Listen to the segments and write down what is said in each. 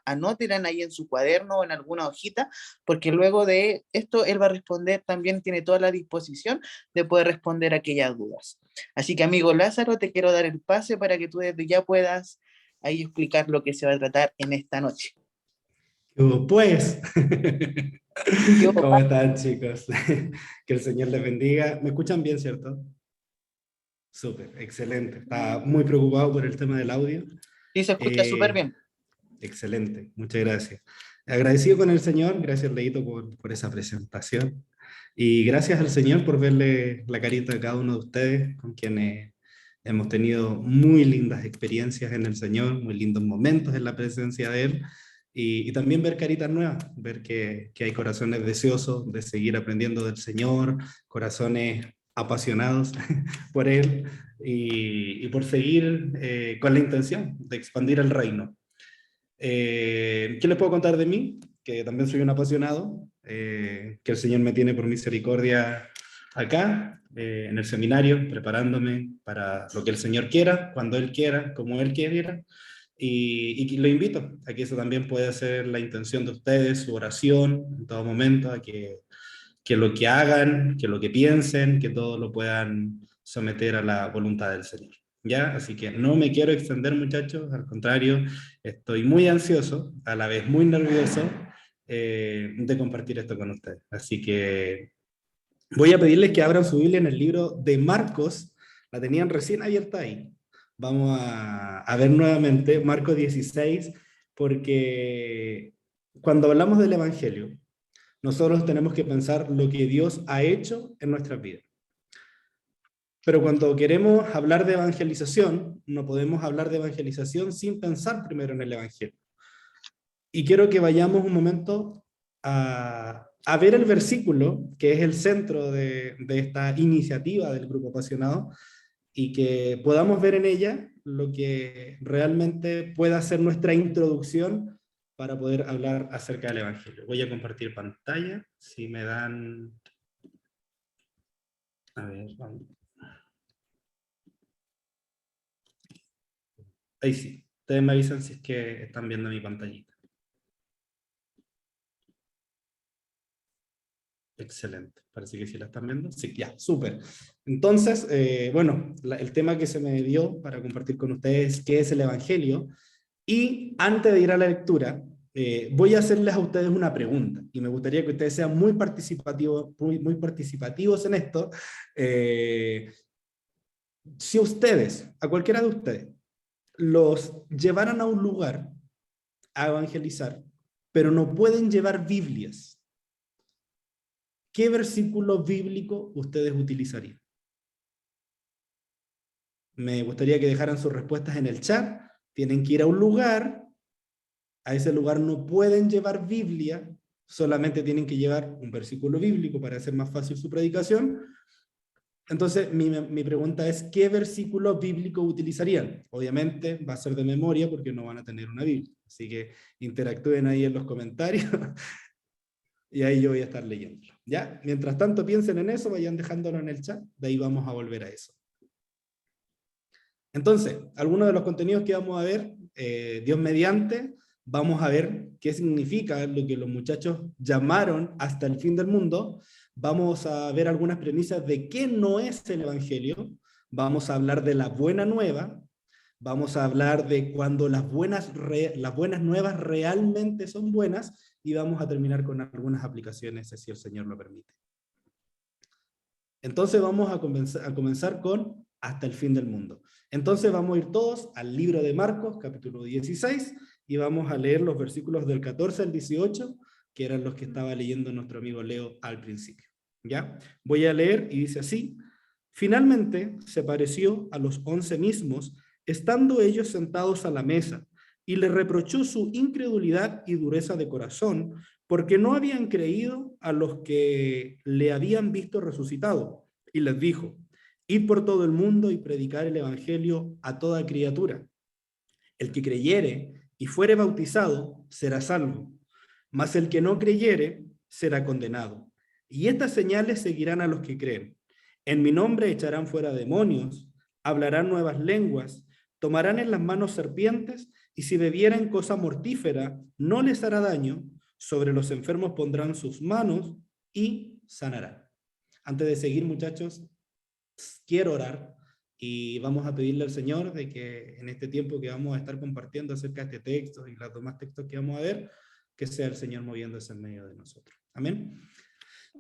anótenla ahí en su cuaderno o en alguna hojita, porque luego de esto él va a responder, también tiene toda la disposición de poder responder aquellas dudas. Así que, amigo Lázaro, te quiero dar el pase para que tú desde ya puedas ahí explicar lo que se va a tratar en esta noche. Pues, Yo, ¿cómo están, chicos? Que el Señor les bendiga. ¿Me escuchan bien, cierto? Súper, excelente. Estaba muy preocupado por el tema del audio. sí, se escucha súper Eh, bien. Excelente, muchas gracias. Agradecido con el Señor, gracias Leito por esa presentación. Y gracias al Señor por verle la carita a cada uno de ustedes, con quienes hemos tenido muy lindas experiencias en el Señor, muy lindos momentos en la presencia de Él. Y también ver caritas nuevas, ver que hay corazones deseosos de seguir aprendiendo del Señor, corazones apasionados por Él y por seguir con la intención de expandir el reino. ¿Qué les puedo contar de mí? Que también soy un apasionado, que el Señor me tiene por misericordia acá, en el seminario, preparándome para lo que el Señor quiera, cuando Él quiera, como Él quiera. Y lo invito a que eso también pueda ser la intención de ustedes, su oración en todo momento, a que lo que hagan, que lo que piensen, que todo lo puedan someter a la voluntad del Señor. ¿Ya? Así que no me quiero extender, muchachos, al contrario, estoy muy ansioso, a la vez muy nervioso de compartir esto con ustedes. Así que voy a pedirles que abran su Biblia en el libro de Marcos, la tenían recién abierta ahí. Vamos a ver nuevamente Marcos 16, porque cuando hablamos del Evangelio, nosotros tenemos que pensar lo que Dios ha hecho en nuestras vidas. Pero cuando queremos hablar de evangelización, no podemos hablar de evangelización sin pensar primero en el Evangelio. Y quiero que vayamos un momento a ver el versículo, que es el centro de esta iniciativa del Grupo Apasionado, y que podamos ver en ella lo que realmente pueda ser nuestra introducción para poder hablar acerca del Evangelio. Voy a compartir pantalla, si me dan... A ver, vamos. Ahí sí. Ustedes me avisan si es que están viendo mi pantallita. Excelente. Parece que sí la están viendo. Sí, ya, súper. Entonces, bueno, el tema que se me dio para compartir con ustedes qué es el Evangelio. Y antes de ir a la lectura, voy a hacerles a ustedes una pregunta. Y me gustaría que ustedes sean muy participativos, muy participativos en esto. Si ustedes, a cualquiera de ustedes, los llevaran a un lugar a evangelizar, pero no pueden llevar Biblias, ¿qué versículo bíblico ustedes utilizarían? Me gustaría que dejaran sus respuestas en el chat. Tienen que ir a un lugar, a ese lugar no pueden llevar Biblia, solamente tienen que llevar un versículo bíblico para hacer más fácil su predicación. Entonces, mi pregunta es, ¿qué versículo bíblico utilizarían? Obviamente va a ser de memoria porque no van a tener una Biblia. Así que interactúen ahí en los comentarios y ahí yo voy a estar leyéndolo. ¿Ya? Mientras tanto piensen en eso, vayan dejándolo en el chat, de ahí vamos a volver a eso. Entonces, algunos de los contenidos que vamos a ver, Dios mediante, vamos a ver qué significa lo que los muchachos llamaron hasta el fin del mundo. Vamos a ver algunas premisas de qué no es el Evangelio. Vamos a hablar de la buena nueva. Vamos a hablar de cuando las buenas nuevas realmente son buenas. Y vamos a terminar con algunas aplicaciones, si el Señor lo permite. Entonces vamos a comenzar con hasta el fin del mundo. Entonces vamos a ir todos al libro de Marcos, capítulo 16, y vamos a leer los versículos del 14 al 18, que eran los que estaba leyendo nuestro amigo Leo al principio. ¿Ya? Voy a leer y dice así: finalmente se pareció a los 11 mismos, estando ellos sentados a la mesa, y le reprochó su incredulidad y dureza de corazón, porque no habían creído a los que le habían visto resucitado. Y les dijo: id por todo el mundo y predicar el evangelio a toda criatura. El que creyere y fuere bautizado será salvo, mas el que no creyere será condenado. Y estas señales seguirán a los que creen. En mi nombre echarán fuera demonios, hablarán nuevas lenguas, tomarán en las manos serpientes, y si bebieren cosa mortífera, no les hará daño, sobre los enfermos pondrán sus manos y sanarán. Antes de seguir, muchachos, quiero orar y vamos a pedirle al Señor de que en este tiempo que vamos a estar compartiendo acerca de este texto y los demás textos que vamos a ver, que sea el Señor moviéndose en medio de nosotros. Amén.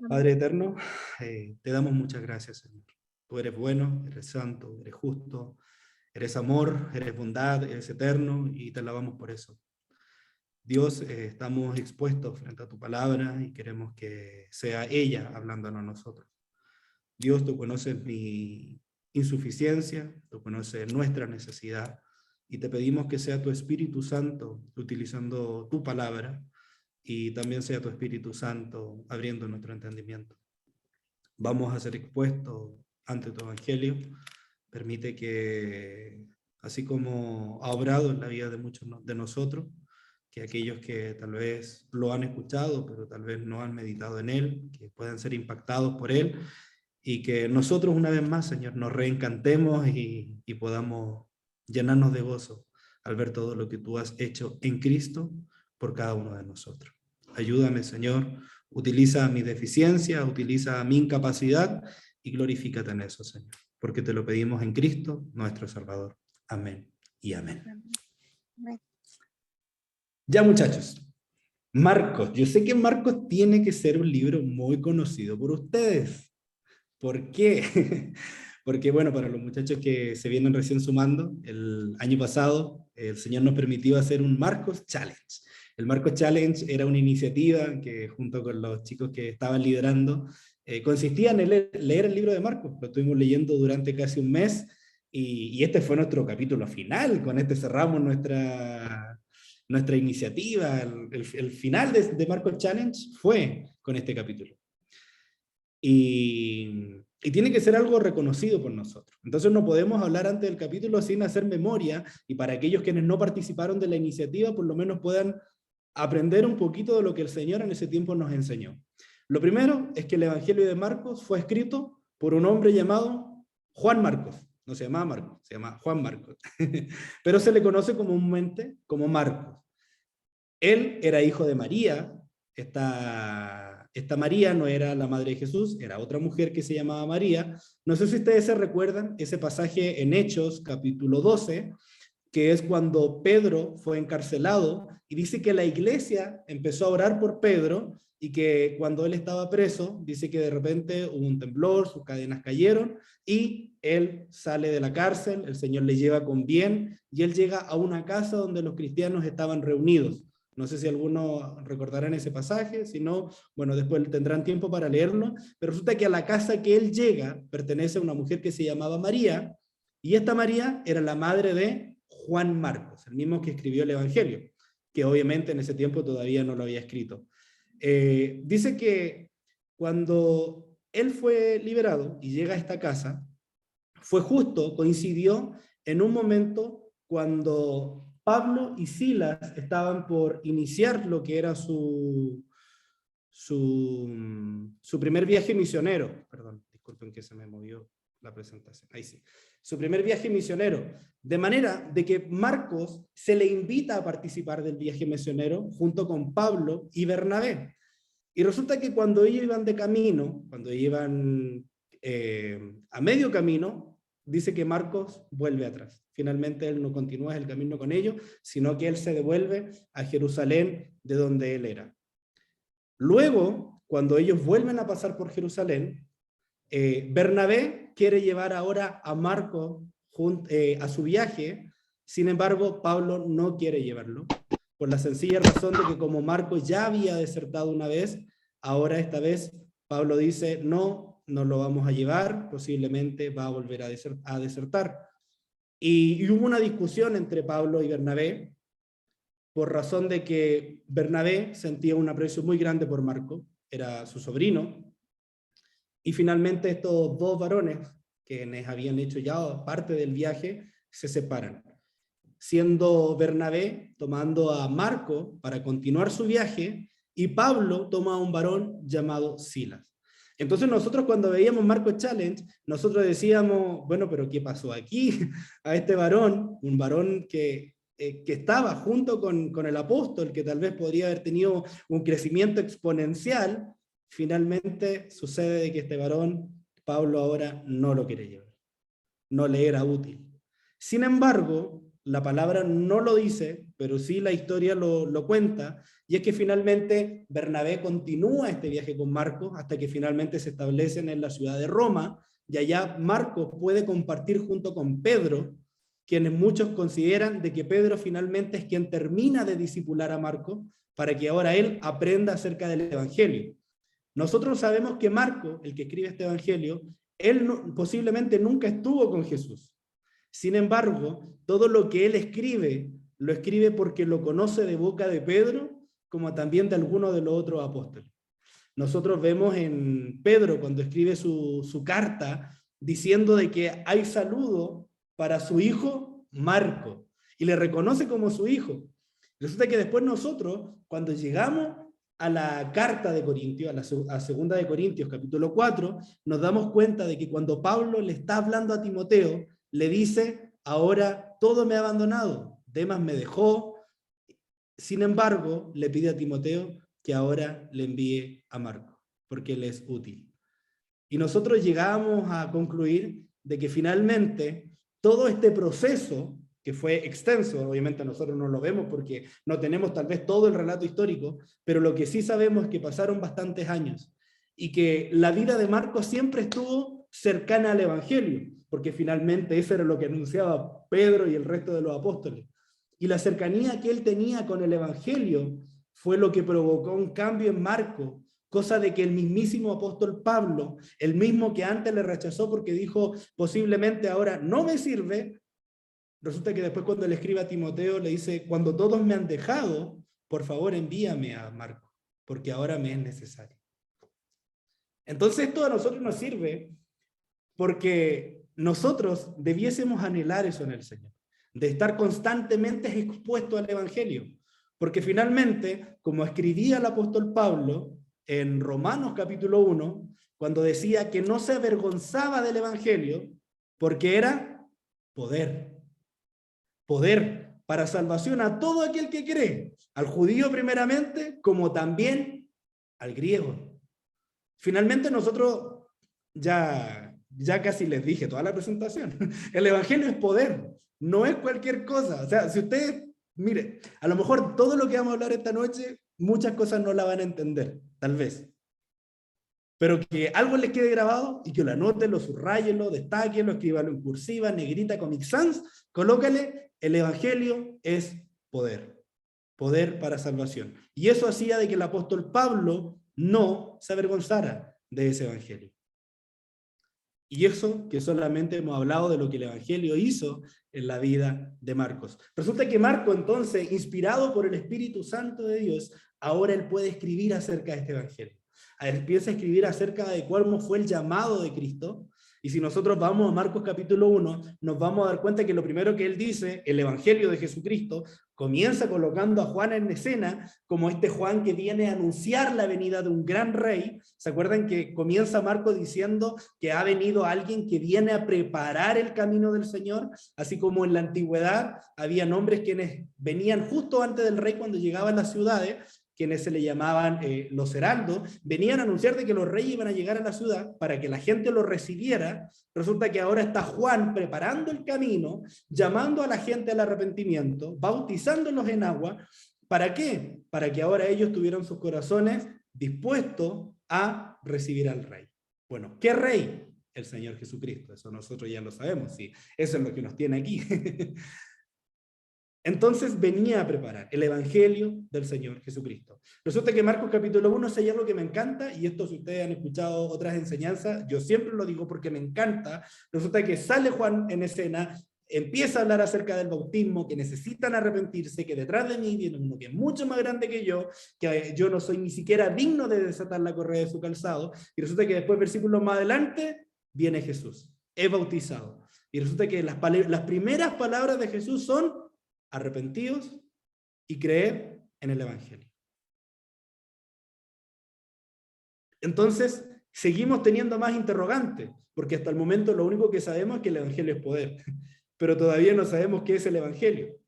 Padre eterno, te damos muchas gracias, Señor. Tú eres bueno, eres santo, eres justo, eres amor, eres bondad, eres eterno y te alabamos por eso. Dios, estamos expuestos frente a tu palabra y queremos que sea ella hablándonos a nosotros. Dios, tú conoces mi insuficiencia, tú conoces nuestra necesidad y te pedimos que sea tu Espíritu Santo utilizando tu palabra y también sea tu Espíritu Santo abriendo nuestro entendimiento. Vamos a ser expuestos ante tu Evangelio. Permite que, así como ha obrado en la vida de muchos de nosotros, que aquellos que tal vez lo han escuchado, pero tal vez no han meditado en él, que puedan ser impactados por él, y que nosotros una vez más, Señor, nos reencantemos y podamos llenarnos de gozo al ver todo lo que tú has hecho en Cristo por cada uno de nosotros. Ayúdame, Señor, utiliza mi deficiencia, utiliza mi incapacidad y glorifícate en eso, Señor, porque te lo pedimos en Cristo, nuestro Salvador. Amén y amén. Amén. Ya, muchachos, Marcos. Yo sé que Marcos tiene que ser un libro muy conocido por ustedes. ¿Por qué? Porque, bueno, para los muchachos que se vienen recién sumando, el año pasado el Señor nos permitió hacer un Marcos Challenge. El Marcos Challenge era una iniciativa que, junto con los chicos que estaban liderando, consistía en leer el libro de Marcos. Lo estuvimos leyendo durante casi un mes y este fue nuestro capítulo final. Con este cerramos nuestra iniciativa. El final de Marcos Challenge fue con este capítulo. Y tiene que ser algo reconocido por nosotros. Entonces no podemos hablar antes del capítulo sin hacer memoria, y para aquellos quienes no participaron de la iniciativa, por lo menos puedan aprender un poquito de lo que el Señor en ese tiempo nos enseñó. Lo primero es que el Evangelio de Marcos fue escrito por un hombre llamado Juan Marcos. No se llamaba Marcos, se llama Juan Marcos. Pero se le conoce comúnmente como Marcos. Él era hijo de María. Esta María no era la madre de Jesús, era otra mujer que se llamaba María. No sé si ustedes se recuerdan ese pasaje en Hechos, capítulo 12, que es cuando Pedro fue encarcelado, y dice que la iglesia empezó a orar por Pedro, y que cuando él estaba preso, dice que de repente hubo un temblor, sus cadenas cayeron, y él sale de la cárcel, el Señor le lleva con bien, y él llega a una casa donde los cristianos estaban reunidos. No sé si algunos recordarán ese pasaje, si no, bueno, después tendrán tiempo para leerlo, pero resulta que a la casa que él llega pertenece a una mujer que se llamaba María, y esta María era la madre de Juan Marcos, el mismo que escribió el Evangelio, que obviamente en ese tiempo todavía no lo había escrito. Dice que cuando él fue liberado y llega a esta casa, fue justo, coincidió en un momento cuando Pablo y Silas estaban por iniciar lo que era su primer viaje misionero. Perdón, disculpen que se me movió la presentación. Ahí sí. Su primer viaje misionero. De manera de que Marcos se le invita a participar del viaje misionero junto con Pablo y Bernabé. Y resulta que cuando ellos iban de camino, cuando iban a medio camino, dice que Marcos vuelve atrás. Finalmente él no continúa el camino con ellos, sino que él se devuelve a Jerusalén, de donde él era. Luego, cuando ellos vuelven a pasar por Jerusalén, Bernabé quiere llevar ahora a Marcos a su viaje. Sin embargo, Pablo no quiere llevarlo, por la sencilla razón de que como Marcos ya había desertado una vez, ahora esta vez Pablo dice, no lo vamos a llevar, posiblemente va a volver a desertar. Y hubo una discusión entre Pablo y Bernabé, por razón de que Bernabé sentía un aprecio muy grande por Marcos, era su sobrino, y finalmente estos dos varones, quienes habían hecho ya parte del viaje, se separan, siendo Bernabé tomando a Marco para continuar su viaje, y Pablo toma a un varón llamado Silas. Entonces nosotros cuando veíamos Marcos Challenge, nosotros decíamos, bueno, pero ¿qué pasó aquí? A este varón, un varón que que estaba junto con el apóstol, que tal vez podría haber tenido un crecimiento exponencial, finalmente sucede de que este varón, Pablo, ahora no lo quiere llevar. No le era útil. Sin embargo, la palabra no lo dice, pero sí la historia lo cuenta, y es que finalmente Bernabé continúa este viaje con Marcos hasta que finalmente se establecen en la ciudad de Roma, y allá Marcos puede compartir junto con Pedro, quienes muchos consideran de que Pedro finalmente es quien termina de discipular a Marcos para que ahora él aprenda acerca del Evangelio. Nosotros sabemos que Marcos, el que escribe este Evangelio, él posiblemente nunca estuvo con Jesús. Sin embargo, todo lo que él escribe, lo escribe porque lo conoce de boca de Pedro, como también de algunos de los otros apóstoles. Nosotros vemos en Pedro, cuando escribe su carta, diciendo de que hay saludo para su hijo Marco, y le reconoce como su hijo. Resulta que después nosotros, cuando llegamos a la carta de Corintios, a segunda de Corintios, capítulo 4, nos damos cuenta de que cuando Pablo le está hablando a Timoteo, le dice, ahora todo me ha abandonado, Demas me dejó, sin embargo, le pide a Timoteo que ahora le envíe a Marco, porque él es útil. Y nosotros llegamos a concluir de que finalmente todo este proceso, que fue extenso, obviamente nosotros no lo vemos porque no tenemos tal vez todo el relato histórico, pero lo que sí sabemos es que pasaron bastantes años y que la vida de Marcos siempre estuvo cercana al Evangelio, porque finalmente eso era lo que anunciaba Pedro y el resto de los apóstoles. Y la cercanía que él tenía con el Evangelio fue lo que provocó un cambio en Marcos, cosa de que el mismísimo apóstol Pablo, el mismo que antes le rechazó porque dijo posiblemente ahora no me sirve, resulta que después cuando le escribe a Timoteo le dice, cuando todos me han dejado, por favor envíame a Marcos, porque ahora me es necesario. Entonces esto a nosotros nos sirve porque nosotros debiésemos anhelar eso en el Señor, de estar constantemente expuestos al Evangelio, porque finalmente, como escribía el apóstol Pablo en Romanos capítulo 1, cuando decía que no se avergonzaba del Evangelio, porque era poder. Poder para salvación a todo aquel que cree, al judío primeramente, como también al griego. Finalmente nosotros ya casi les dije toda la presentación. El Evangelio es poder, no es cualquier cosa. O sea, si ustedes, mire, a lo mejor todo lo que vamos a hablar esta noche, muchas cosas no la van a entender, tal vez. Pero que algo les quede grabado y que lo anoten, lo subrayen, lo destaquen, lo escriban en cursiva, negrita, Comic Sans, colócale, el Evangelio es poder. Poder para salvación. Y eso hacía de que el apóstol Pablo no se avergonzara de ese Evangelio. Y eso que solamente hemos hablado de lo que el Evangelio hizo en la vida de Marcos. Resulta que Marcos, entonces, inspirado por el Espíritu Santo de Dios, ahora él puede escribir acerca de este Evangelio. Empieza a escribir acerca de cómo fue el llamado de Cristo. Y si nosotros vamos a Marcos capítulo 1, nos vamos a dar cuenta que lo primero que él dice, el Evangelio de Jesucristo, comienza colocando a Juan en escena como este Juan que viene a anunciar la venida de un gran rey. ¿Se acuerdan que comienza Marcos diciendo que ha venido alguien que viene a preparar el camino del Señor? Así como en la antigüedad había hombres quienes venían justo antes del rey cuando llegaban a las ciudades, quienes se le llamaban los heraldos, venían a anunciar de que los reyes iban a llegar a la ciudad para que la gente los recibiera. Resulta que ahora está Juan preparando el camino, llamando a la gente al arrepentimiento, bautizándolos en agua. ¿Para qué? Para que ahora ellos tuvieran sus corazones dispuestos a recibir al rey. Bueno, ¿qué rey? El Señor Jesucristo. Eso nosotros ya lo sabemos, sí. Eso es lo que nos tiene aquí. Entonces venía a preparar el Evangelio del Señor Jesucristo. Resulta que Marcos capítulo 1 es algo que me encanta, y esto si ustedes han escuchado otras enseñanzas, yo siempre lo digo porque me encanta. Resulta que sale Juan en escena, empieza a hablar acerca del bautismo, que necesitan arrepentirse, que detrás de mí viene uno que es mucho más grande que yo no soy ni siquiera digno de desatar la correa de su calzado, y resulta que después, versículos más adelante, viene Jesús, es bautizado. Y resulta que las primeras palabras de Jesús son: arrepentidos y creed en el Evangelio. Entonces, seguimos teniendo más interrogantes, porque hasta el momento lo único que sabemos es que el Evangelio es poder, pero todavía no sabemos qué es el Evangelio.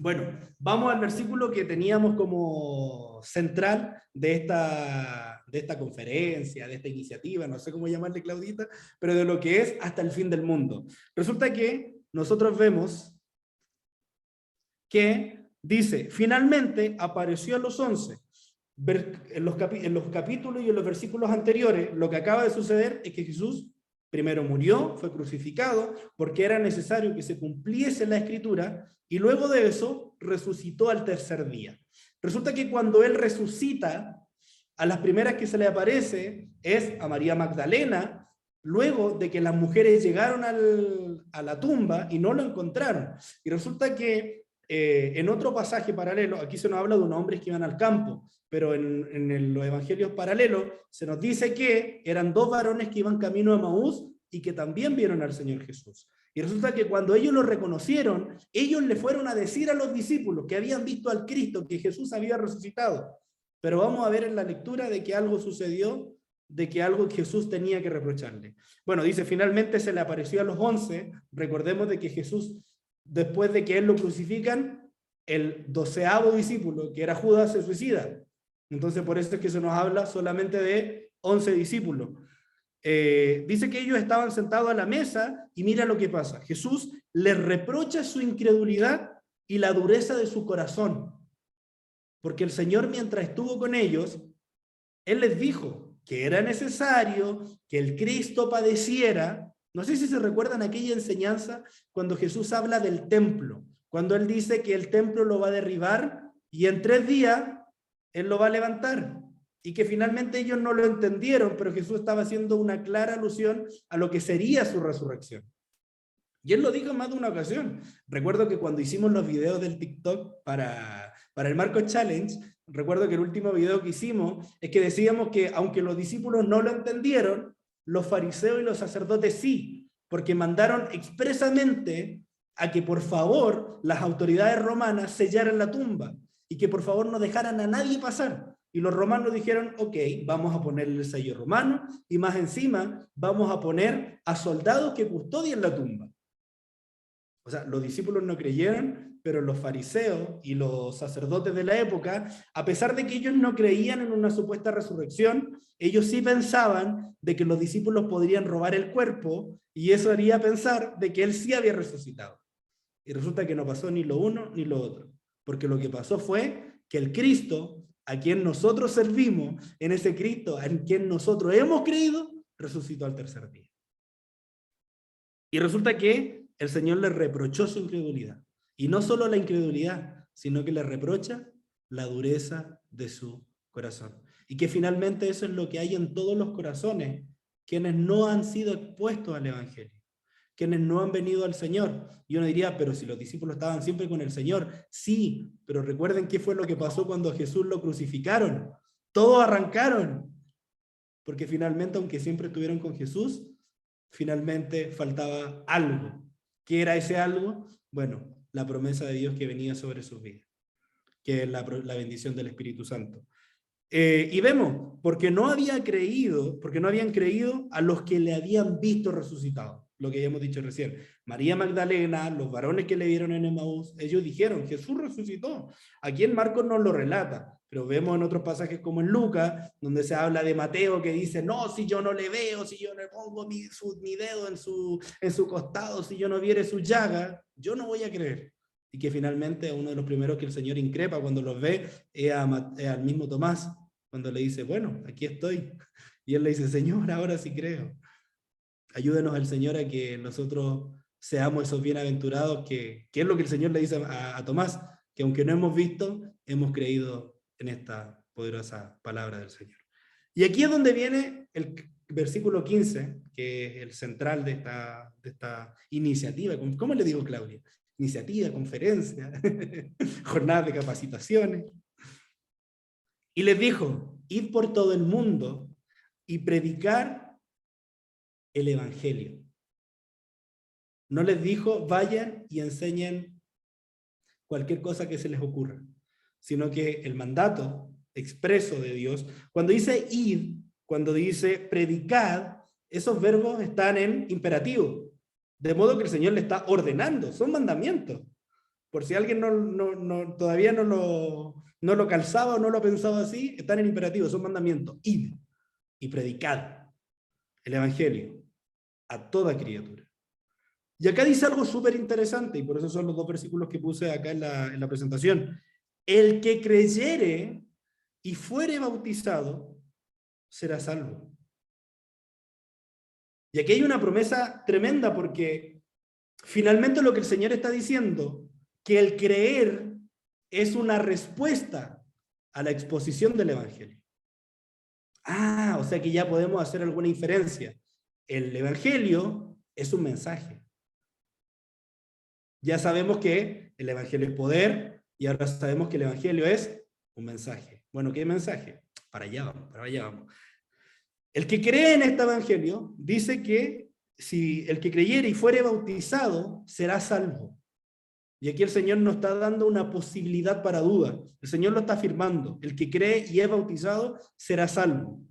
Bueno, vamos al versículo que teníamos como central de esta conferencia, de esta iniciativa, no sé cómo llamarle, Claudita, pero de lo que es hasta el fin del mundo. Resulta que nosotros vemos que dice, finalmente apareció a los 11. En los capítulos y en los versículos anteriores, lo que acaba de suceder es que Jesús primero murió, fue crucificado, porque era necesario que se cumpliese la escritura, y luego de eso resucitó al tercer día. Resulta que cuando él resucita, a las primeras que se le aparece es a María Magdalena, luego de que las mujeres llegaron a la tumba y no lo encontraron. Y resulta que en otro pasaje paralelo, aquí se nos habla de unos hombres que iban al campo, pero en los evangelios paralelos se nos dice que eran dos varones que iban camino a Emaús y que también vieron al Señor Jesús. Y resulta que cuando ellos lo reconocieron, ellos le fueron a decir a los discípulos que habían visto al Cristo, que Jesús había resucitado. Pero vamos a ver en la lectura de que algo sucedió, de que algo Jesús tenía que reprocharle. Bueno, dice, finalmente se le apareció a los 11. Recordemos de que Jesús, después de que él lo crucifican, el 12º discípulo, que era Judas, se suicida. Entonces por eso es que se nos habla solamente de 11 discípulos. Dice que ellos estaban sentados a la mesa y mira lo que pasa. Jesús les reprocha su incredulidad y la dureza de su corazón. Porque el Señor, mientras estuvo con ellos, Él les dijo que era necesario que el Cristo padeciera. No sé si se recuerdan aquella enseñanza cuando Jesús habla del templo, cuando Él dice que el templo lo va a derribar y en 3 días Él lo va a levantar. Y que finalmente ellos no lo entendieron, pero Jesús estaba haciendo una clara alusión a lo que sería su resurrección. Y Él lo dijo en más de una ocasión. Recuerdo que cuando hicimos los videos del TikTok para el Marco Challenge, recuerdo que el último video que hicimos es que decíamos que aunque los discípulos no lo entendieron, los fariseos y los sacerdotes sí, porque mandaron expresamente a que por favor las autoridades romanas sellaran la tumba y que por favor no dejaran a nadie pasar. Y los romanos dijeron, ok, vamos a ponerle el sello romano y más encima vamos a poner a soldados que custodien la tumba. O sea, los discípulos no creyeron, pero los fariseos y los sacerdotes de la época, a pesar de que ellos no creían en una supuesta resurrección, ellos sí pensaban de que los discípulos podrían robar el cuerpo y eso haría pensar de que él sí había resucitado. Y resulta que no pasó ni lo uno ni lo otro, porque lo que pasó fue que el Cristo, a quien nosotros servimos, en ese Cristo en quien nosotros hemos creído, resucitó al tercer día. Y resulta que el Señor le reprochó su incredulidad. Y no solo la incredulidad, sino que le reprocha la dureza de su corazón. Y que finalmente eso es lo que hay en todos los corazones, quienes no han sido expuestos al Evangelio, quienes no han venido al Señor. Y uno diría, pero si los discípulos estaban siempre con el Señor. Sí, pero recuerden qué fue lo que pasó cuando a Jesús lo crucificaron. Todos arrancaron, porque finalmente, aunque siempre estuvieron con Jesús, finalmente faltaba algo. ¿Qué era ese algo? Bueno, la promesa de Dios que venía sobre sus vidas, que es la bendición del Espíritu Santo. Y vemos, porque no habían creído a los que le habían visto resucitado, lo que ya hemos dicho recién. María Magdalena, los varones que le vieron en Emaús, ellos dijeron, Jesús resucitó. Aquí en Marcos no lo relata, pero vemos en otros pasajes como en Lucas, donde se habla de Mateo que dice, no, si yo no le veo, si yo no le pongo mi dedo en su costado, si yo no viere su llaga, yo no voy a creer. Y que finalmente uno de los primeros que el Señor increpa cuando los ve es al mismo Tomás, cuando le dice, bueno, aquí estoy. Y él le dice, Señor, ahora sí creo. Ayúdenos al Señor a que nosotros seamos esos bienaventurados, que es lo que el Señor le dice a Tomás, que aunque no hemos visto, hemos creído en esta poderosa palabra del Señor. Y aquí es donde viene el versículo 15, que es el central de esta iniciativa. ¿Cómo le digo, Claudia? Iniciativa, conferencia, jornadas de capacitaciones. Y les dijo, id por todo el mundo y predicar el Evangelio. No les dijo, vayan y enseñen cualquier cosa que se les ocurra, sino que el mandato expreso de Dios, cuando dice id, cuando dice predicad, esos verbos están en imperativo, de modo que el Señor le está ordenando, son mandamientos. Por si alguien todavía no lo calzaba o no lo pensaba así, están en imperativo, son mandamientos. Id y predicad el evangelio a toda criatura. Y acá dice algo súper interesante, y por eso son los dos versículos que puse acá en la presentación. El que creyere y fuere bautizado será salvo. Y aquí hay una promesa tremenda, porque finalmente lo que el Señor está diciendo, que el creer es una respuesta a la exposición del evangelio. Ah, o sea que ya podemos hacer alguna inferencia. El evangelio es un mensaje. Ya sabemos que el evangelio es poder, y ahora sabemos que el evangelio es un mensaje. Bueno, ¿qué mensaje? Para allá vamos. El que cree en este evangelio dice que si el que creyere y fuere bautizado será salvo. Y aquí el Señor nos está dando una posibilidad para duda. El Señor lo está afirmando. El que cree y es bautizado será salvo.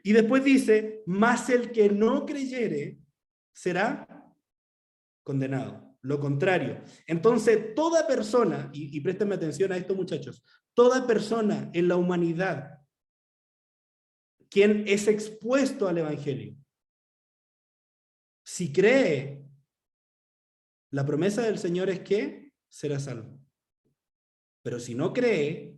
Y después dice, mas el que no creyere será condenado. Lo contrario. Entonces, toda persona, y préstenme atención a esto, muchachos, toda persona en la humanidad quien es expuesto al evangelio, si cree, la promesa del Señor es que será salvo. Pero si no cree,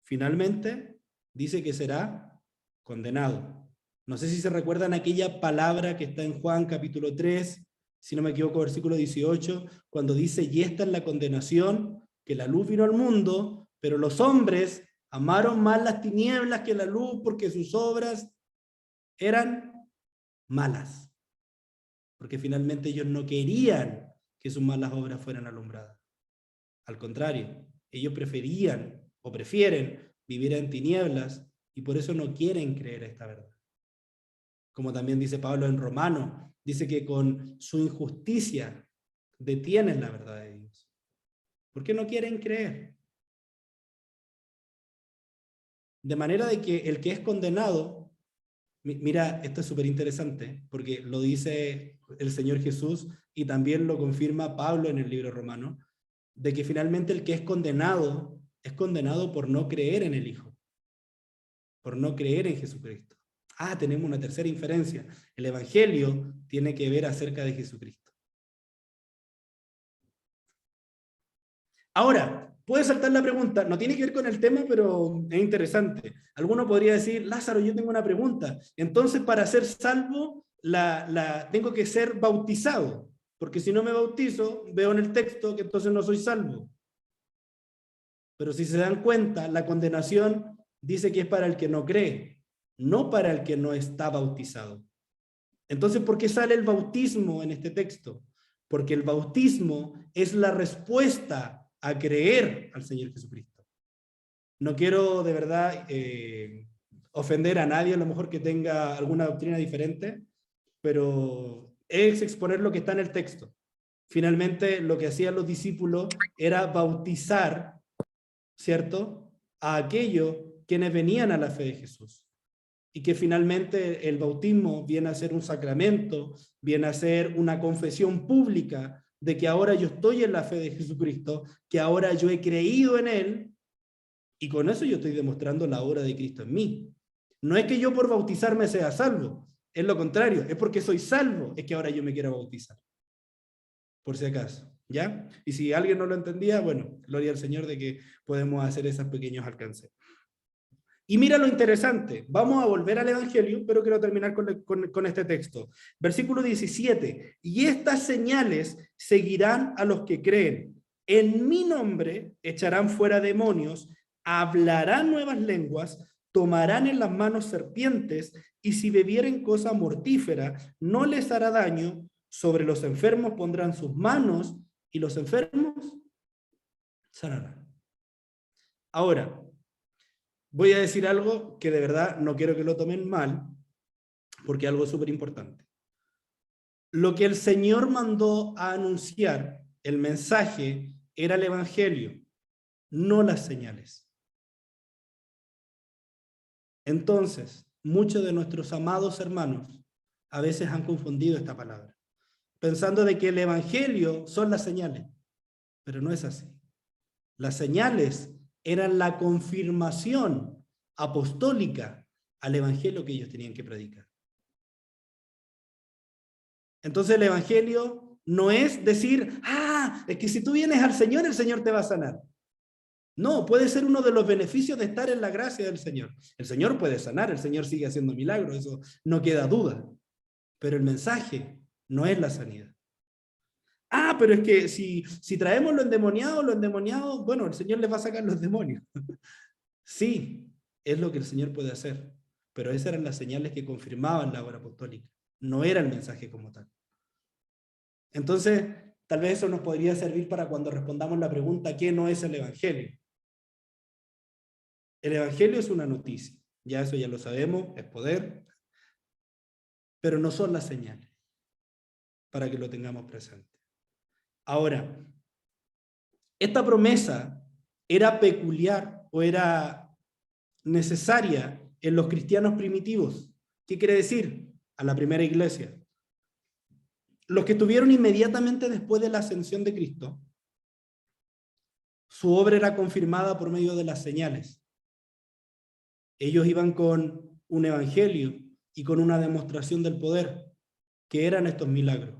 finalmente dice que será condenado. No sé si se recuerdan aquella palabra que está en Juan capítulo 3, si no me equivoco, versículo 18, cuando dice, y esta es la condenación, que la luz vino al mundo, pero los hombres amaron más las tinieblas que la luz porque sus obras eran malas. Porque finalmente ellos no querían que sus malas obras fueran alumbradas. Al contrario, ellos preferían o prefieren vivir en tinieblas y por eso no quieren creer esta verdad. Como también dice Pablo en Romanos, dice que con su injusticia detienen la verdad de Dios. ¿Por qué no quieren creer? De manera de que el que es condenado, mira, esto es súper interesante, porque lo dice el Señor Jesús y también lo confirma Pablo en el libro romano, de que finalmente el que es condenado por no creer en el Hijo, por no creer en Jesucristo. Ah, tenemos una tercera inferencia. El Evangelio tiene que ver acerca de Jesucristo. Ahora, puede saltar la pregunta, no tiene que ver con el tema, pero es interesante. Alguno podría decir, Lázaro, yo tengo una pregunta. Entonces, para ser salvo, tengo que ser bautizado, porque si no me bautizo, veo en el texto que entonces no soy salvo. Pero si se dan cuenta, la condenación dice que es para el que no cree, no para el que no está bautizado. Entonces, ¿por qué sale el bautismo en este texto? Porque el bautismo es la respuesta a creer al Señor Jesucristo. No quiero de verdad ofender a nadie, a lo mejor que tenga alguna doctrina diferente, pero es exponer lo que está en el texto. Finalmente, lo que hacían los discípulos era bautizar, ¿cierto?, a aquellos quienes venían a la fe de Jesús. Y que finalmente el bautismo viene a ser un sacramento, viene a ser una confesión pública de que ahora yo estoy en la fe de Jesucristo, que ahora yo he creído en Él, y con eso yo estoy demostrando la obra de Cristo en mí. No es que yo por bautizarme sea salvo, es lo contrario, es porque soy salvo, es que ahora yo me quiero bautizar. Por si acaso, ¿ya? Y si alguien no lo entendía, bueno, gloria al Señor de que podemos hacer esos pequeños alcances. Y mira lo interesante, vamos a volver al Evangelio, pero quiero terminar con este texto. Versículo 17, y estas señales seguirán a los que creen. En mi nombre echarán fuera demonios, hablarán nuevas lenguas, tomarán en las manos serpientes, y si bebieren cosa mortífera, no les hará daño. Sobre los enfermos pondrán sus manos, y los enfermos sanarán. Ahora, voy a decir algo que de verdad no quiero que lo tomen mal, porque es algo súper importante. Lo que el Señor mandó a anunciar, el mensaje, era el Evangelio, no las señales. Entonces, muchos de nuestros amados hermanos a veces han confundido esta palabra, pensando de que el Evangelio son las señales. pero no es así. Las señales eran la confirmación apostólica al evangelio que ellos tenían que predicar. Entonces el evangelio no es decir, es que si tú vienes al Señor, el Señor te va a sanar. No, puede ser uno de los beneficios de estar en la gracia del Señor. El Señor puede sanar, el Señor sigue haciendo milagros, eso no queda duda. Pero el mensaje no es la sanidad. Pero es que si traemos lo endemoniado, bueno, el Señor les va a sacar los demonios. Sí, es lo que el Señor puede hacer, pero esas eran las señales que confirmaban la obra apostólica, no era el mensaje como tal. Entonces, tal vez eso nos podría servir para cuando respondamos la pregunta, ¿qué no es el Evangelio? El Evangelio es una noticia, ya eso ya lo sabemos, es poder, pero no son las señales, para que lo tengamos presente. Ahora, esta promesa era peculiar o era necesaria en los cristianos primitivos. ¿Qué quiere decir? A la primera iglesia. Los que estuvieron inmediatamente después de la ascensión de Cristo, su obra era confirmada por medio de las señales. Ellos iban con un evangelio y con una demostración del poder, que eran estos milagros.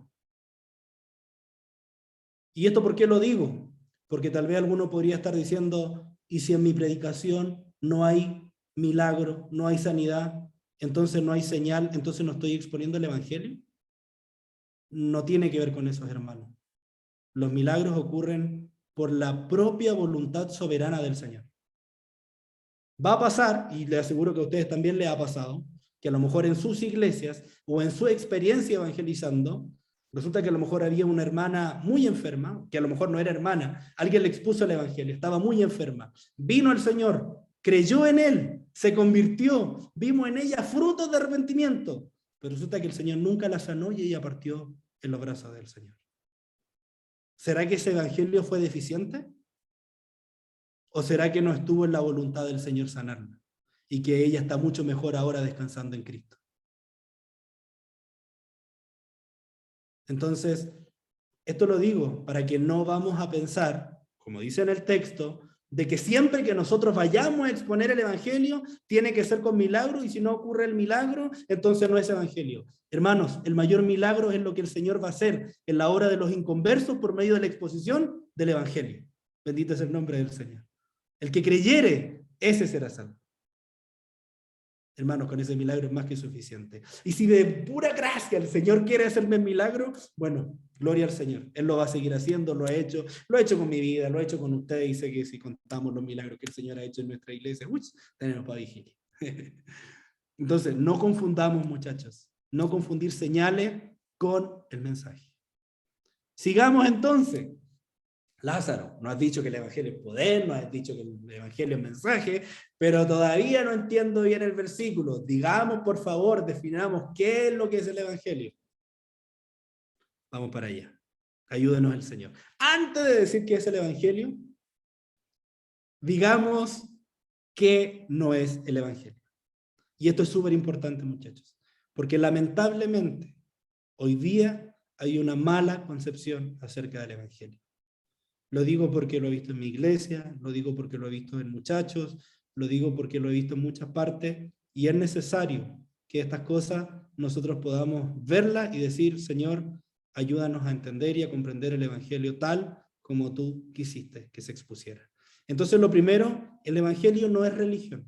¿Y esto por qué lo digo? Porque tal vez alguno podría estar diciendo, ¿y si en mi predicación no hay milagro, no hay sanidad, entonces no hay señal, entonces no estoy exponiendo el evangelio? No tiene que ver con eso, hermanos. Los milagros ocurren por la propia voluntad soberana del Señor. Va a pasar, y le aseguro que a ustedes también les ha pasado, que a lo mejor en sus iglesias o en su experiencia evangelizando, resulta que a lo mejor había una hermana muy enferma, que a lo mejor no era hermana, alguien le expuso el evangelio, estaba muy enferma, vino el Señor, creyó en él, se convirtió, vimos en ella frutos de arrepentimiento, pero resulta que el Señor nunca la sanó y ella partió en los brazos del Señor. ¿Será que ese evangelio fue deficiente? ¿O será que no estuvo en la voluntad del Señor sanarla? Y que ella está mucho mejor ahora descansando en Cristo. Entonces, esto lo digo para que no vamos a pensar, como dice en el texto, de que siempre que nosotros vayamos a exponer el evangelio, tiene que ser con milagro, y si no ocurre el milagro, entonces no es evangelio. Hermanos, el mayor milagro es lo que el Señor va a hacer en la obra de los inconversos por medio de la exposición del evangelio. Bendito es el nombre del Señor. El que creyere, ese será salvo. Hermanos, con ese milagro es más que suficiente. Y si de pura gracia el Señor quiere hacerme el milagro, bueno, gloria al Señor. Él lo va a seguir haciendo, lo ha hecho con mi vida, lo ha hecho con ustedes, y sé que si contamos los milagros que el Señor ha hecho en nuestra iglesia, tenemos para vigilia. Entonces, no confundamos, muchachos, no confundir señales con el mensaje. Sigamos entonces. Lázaro, no has dicho que el evangelio es poder, no has dicho que el evangelio es mensaje, pero todavía no entiendo bien el versículo. Digamos, por favor, definamos qué es lo que es el evangelio. Vamos para allá. Ayúdenos el Señor. Antes de decir qué es el evangelio, digamos qué no es el evangelio. Y esto es súper importante, muchachos, porque lamentablemente hoy día hay una mala concepción acerca del evangelio. Lo digo porque lo he visto en mi iglesia, lo digo porque lo he visto en muchachos, lo digo porque lo he visto en muchas partes, y es necesario que estas cosas nosotros podamos verlas y decir, Señor, ayúdanos a entender y a comprender el evangelio tal como tú quisiste que se expusiera. Entonces, lo primero, el evangelio no es religión.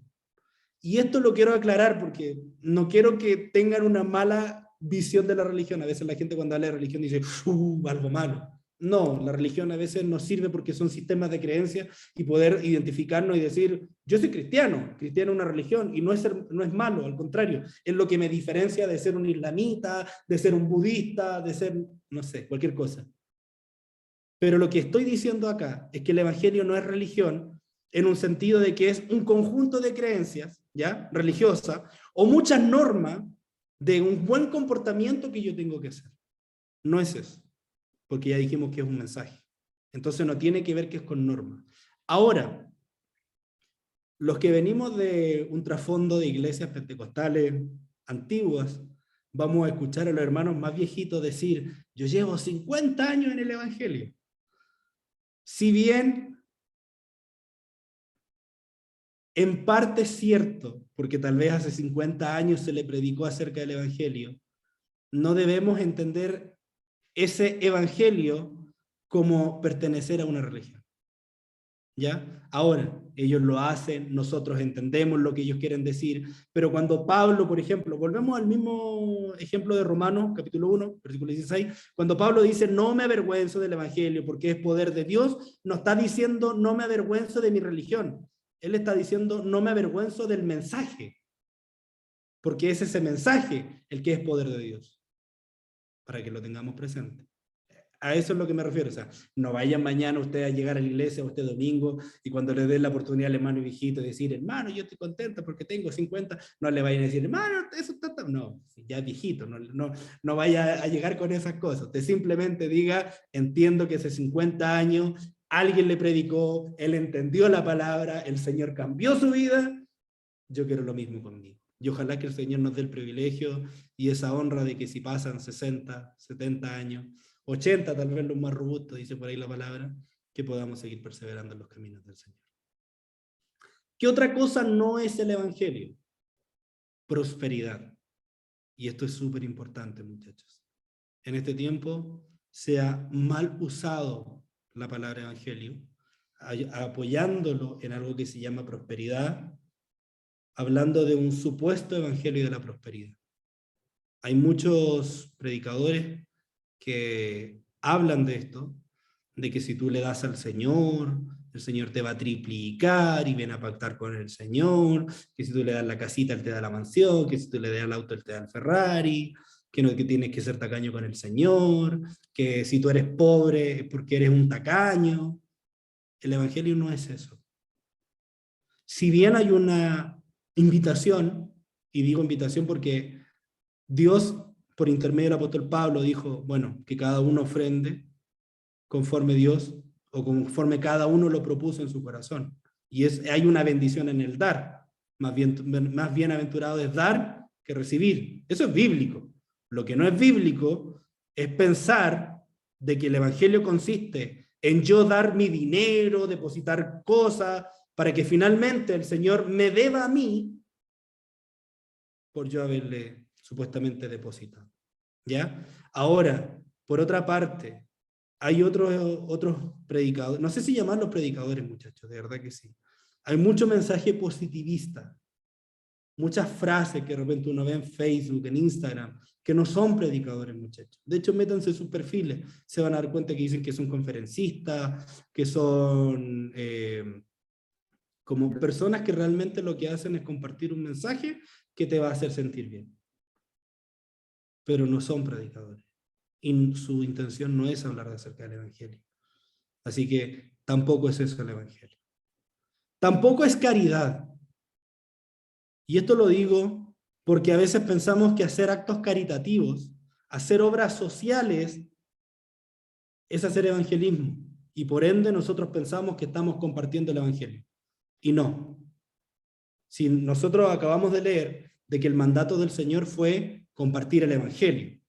Y esto lo quiero aclarar porque no quiero que tengan una mala visión de la religión. A veces la gente cuando habla de religión dice, algo malo. No, la religión a veces nos sirve porque son sistemas de creencias y poder identificarnos y decir, yo soy cristiano, cristiano es una religión, y no es malo, al contrario, es lo que me diferencia de ser un islamita, de ser un budista, de ser, no sé, cualquier cosa. Pero lo que estoy diciendo acá es que el evangelio no es religión en un sentido de que es un conjunto de creencias, ¿ya? Religiosa, o muchas normas de un buen comportamiento que yo tengo que hacer. No es eso, porque ya dijimos que es un mensaje. Entonces no tiene que ver que es con normas. Ahora, los que venimos de un trasfondo de iglesias pentecostales antiguas, vamos a escuchar a los hermanos más viejitos decir, yo llevo 50 años en el evangelio. Si bien en parte es cierto, porque tal vez hace 50 años se le predicó acerca del Evangelio, no debemos entender ese Evangelio como pertenecer a una religión. ¿Ya? Ahora, ellos lo hacen, nosotros entendemos lo que ellos quieren decir, pero cuando Pablo, por ejemplo, volvemos al mismo ejemplo de Romanos, capítulo 1, versículo 16, cuando Pablo dice, no me avergüenzo del Evangelio porque es poder de Dios, no está diciendo, no me avergüenzo de mi religión, él está diciendo, no me avergüenzo del mensaje, porque es ese mensaje el que es poder de Dios, para que lo tengamos presente. A eso es lo que me refiero, o sea, no vayan mañana ustedes a llegar a la iglesia o este domingo y cuando le den la oportunidad al hermano viejito de decir, hermano, yo estoy contento porque tengo 50, no le vayan a decir, hermano, eso está, no, ya es viejito, no vaya a llegar con esas cosas, usted simplemente diga, entiendo que hace 50 años alguien le predicó, él entendió la palabra, el Señor cambió su vida, yo quiero lo mismo conmigo. Y ojalá que el Señor nos dé el privilegio y esa honra de que si pasan 60, 70 años, 80 tal vez los más robustos, dice por ahí la palabra, que podamos seguir perseverando en los caminos del Señor. ¿Qué otra cosa no es el Evangelio? Prosperidad. Y esto es súper importante, muchachos. En este tiempo se ha mal usado la palabra Evangelio, apoyándolo en algo que se llama prosperidad, hablando de un supuesto evangelio de la prosperidad. Hay muchos predicadores que hablan de esto, de que si tú le das al Señor, el Señor te va a triplicar y viene a pactar con el Señor, que si tú le das la casita, Él te da la mansión, que si tú le das el auto, Él te da el Ferrari, que no que tienes que ser tacaño con el Señor, que si tú eres pobre es porque eres un tacaño. El evangelio no es eso. Si bien hay una invitación, y digo invitación porque Dios, por intermedio del apóstol Pablo, dijo, bueno, que cada uno ofrende conforme Dios o conforme cada uno lo propuso en su corazón. Y hay una bendición en el dar. Más bienaventurado es dar que recibir. Eso es bíblico. Lo que no es bíblico es pensar de que el evangelio consiste en yo dar mi dinero, depositar cosas, para que finalmente el Señor me deba a mí por yo haberle supuestamente depositado. ¿Ya? Ahora, por otra parte, hay otros predicadores, no sé si llamarlos predicadores, muchachos, de verdad que sí. Hay mucho mensaje positivista, muchas frases que de repente uno ve en Facebook, en Instagram, que no son predicadores, muchachos. De hecho, métanse en sus perfiles, se van a dar cuenta que dicen que son conferencistas, que son como personas que realmente lo que hacen es compartir un mensaje que te va a hacer sentir bien. Pero no son predicadores. Y su intención no es hablar acerca del Evangelio. Así que tampoco es eso el Evangelio. Tampoco es caridad. Y esto lo digo porque a veces pensamos que hacer actos caritativos, hacer obras sociales, es hacer evangelismo. Y por ende nosotros pensamos que estamos compartiendo el Evangelio. Y no. Si nosotros acabamos de leer de que el mandato del Señor fue compartir el Evangelio.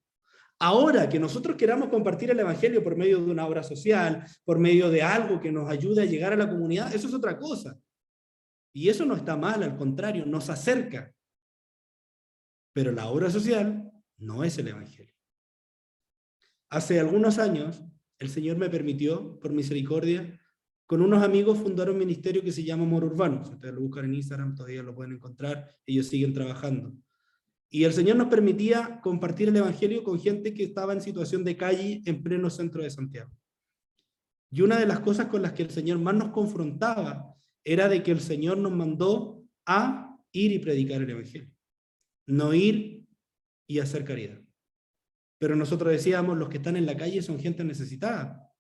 Ahora, que nosotros queramos compartir el Evangelio por medio de una obra social, por medio de algo que nos ayude a llegar a la comunidad, eso es otra cosa. Y eso no está mal, al contrario, nos acerca. Pero la obra social no es el Evangelio. Hace algunos años, el Señor me permitió, por misericordia, con unos amigos fundar un ministerio que se llama Amor Urbano. Si ustedes lo buscan en Instagram, todavía lo pueden encontrar. Ellos siguen trabajando. Y el Señor nos permitía compartir el Evangelio con gente que estaba en situación de calle en pleno centro de Santiago. Y una de las cosas con las que el Señor más nos confrontaba era de que el Señor nos mandó a ir y predicar el Evangelio. No ir y hacer caridad. Pero nosotros decíamos, los que están en la calle son gente necesitada.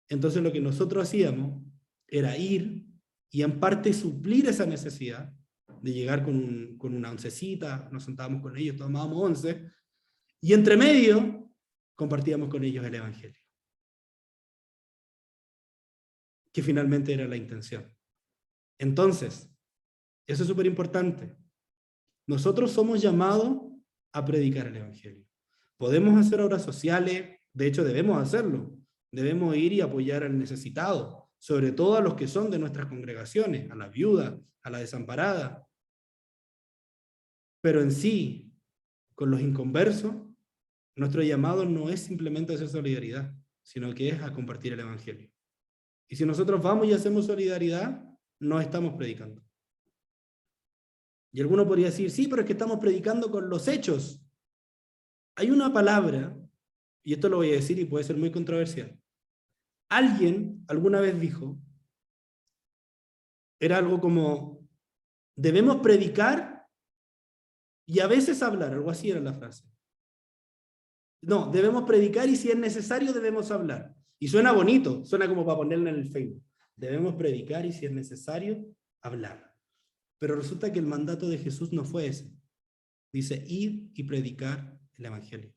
Entonces lo que nosotros hacíamos era ir y en parte suplir esa necesidad de llegar con una oncecita, nos sentábamos con ellos, tomábamos 11, y entre medio compartíamos con ellos el Evangelio. Que finalmente era la intención. Entonces, eso es súper importante. Nosotros somos llamados a predicar el Evangelio. Podemos hacer obras sociales, de hecho debemos hacerlo. Debemos ir y apoyar al necesitado, sobre todo a los que son de nuestras congregaciones, a la viuda, a la desamparada. Pero en sí, con los inconversos, nuestro llamado no es simplemente hacer solidaridad, sino que es a compartir el Evangelio. Y si nosotros vamos y hacemos solidaridad, no estamos predicando. Y alguno podría decir, sí, pero es que estamos predicando con los hechos. Hay una palabra, y esto lo voy a decir y puede ser muy controversial. Alguien alguna vez dijo, era algo como, debemos predicar y a veces hablar, algo así era la frase. No, debemos predicar y si es necesario debemos hablar. Y suena bonito, suena como para ponerlo en el Facebook. Debemos predicar y si es necesario, hablar. Pero resulta que el mandato de Jesús no fue ese. Dice, ir y predicar el Evangelio.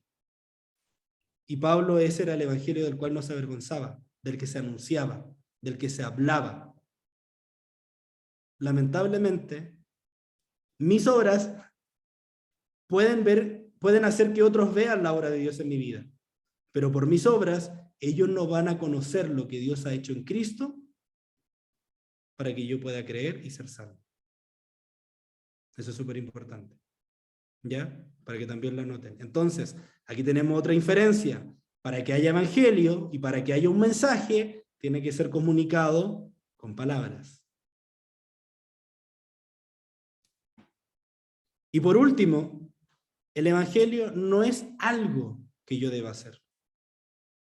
Y Pablo, ese era el Evangelio del cual no se avergonzaba, del que se anunciaba, del que se hablaba. Lamentablemente, mis obras pueden hacer que otros vean la obra de Dios en mi vida. Pero por mis obras, ellos no van a conocer lo que Dios ha hecho en Cristo para que yo pueda creer y ser salvo. Eso es súper importante. ¿Ya? Para que también lo anoten. Entonces, aquí tenemos otra inferencia. Para que haya evangelio y para que haya un mensaje, tiene que ser comunicado con palabras. Y por último, el evangelio no es algo que yo deba hacer.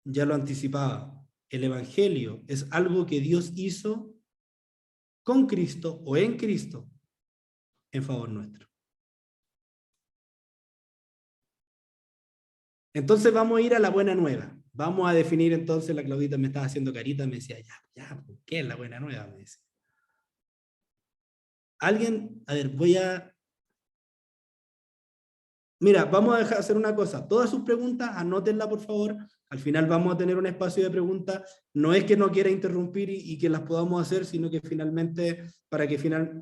Ya lo anticipaba. El evangelio es algo que Dios hizo con Cristo o en Cristo en favor nuestro. Entonces vamos a ir a la buena nueva. Vamos a definir entonces, la Claudita me estaba haciendo carita, me decía, ya, ¿qué es la buena nueva? Me dice. Alguien, a ver, mira, vamos a hacer una cosa. Todas sus preguntas, anótenlas por favor. Al final vamos a tener un espacio de preguntas. No es que no quiera interrumpir y que las podamos hacer, sino que finalmente, para que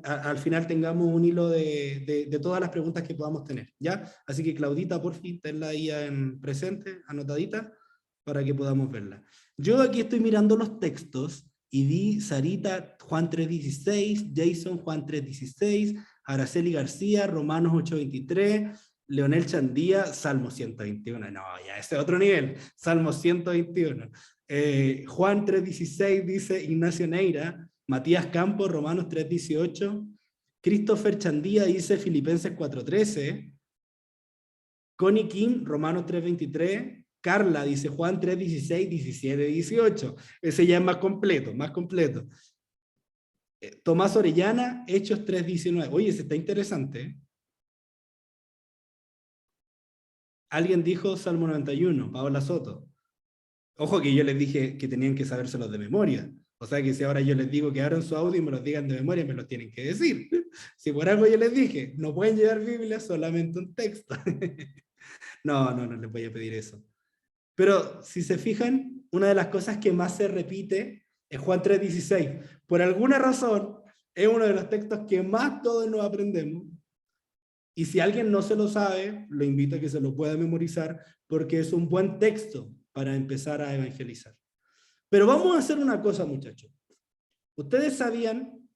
al final tengamos un hilo de todas las preguntas que podamos tener, ¿ya? Así que Claudita, por fin, tenla ahí en presente, anotadita, para que podamos verla. Yo aquí estoy mirando los textos y vi Sarita, Juan 3.16, Jason, Juan 3.16, Araceli García, Romanos 8.23, Leonel Chandía, Salmo 121. No, ya ese es otro nivel. Salmo 121. Juan 3.16 dice Ignacio Neira. Matías Campos, Romanos 3.18. Christopher Chandía dice Filipenses 4.13. Connie Kim, Romanos 3.23. Carla dice Juan 3.16, 17, 18. Ese ya es más completo, más completo. Tomás Orellana, Hechos 3.19. Oye, ese está interesante, ¿eh? Alguien dijo Salmo 91, Paola Soto. Ojo que yo les dije que tenían que sabérselos de memoria. O sea que si ahora yo les digo que abran su audio y me los digan de memoria, me los tienen que decir. Si por algo yo les dije, no pueden llevar Biblia, solamente un texto. No les voy a pedir eso. Pero si se fijan, una de las cosas que más se repite es Juan 3.16. Por alguna razón, es uno de los textos que más todos nos aprendemos. Y si alguien no se lo sabe, lo invito a que se lo pueda memorizar, porque es un buen texto para empezar a evangelizar. Pero vamos a hacer una cosa, muchachos. Ustedes sabían,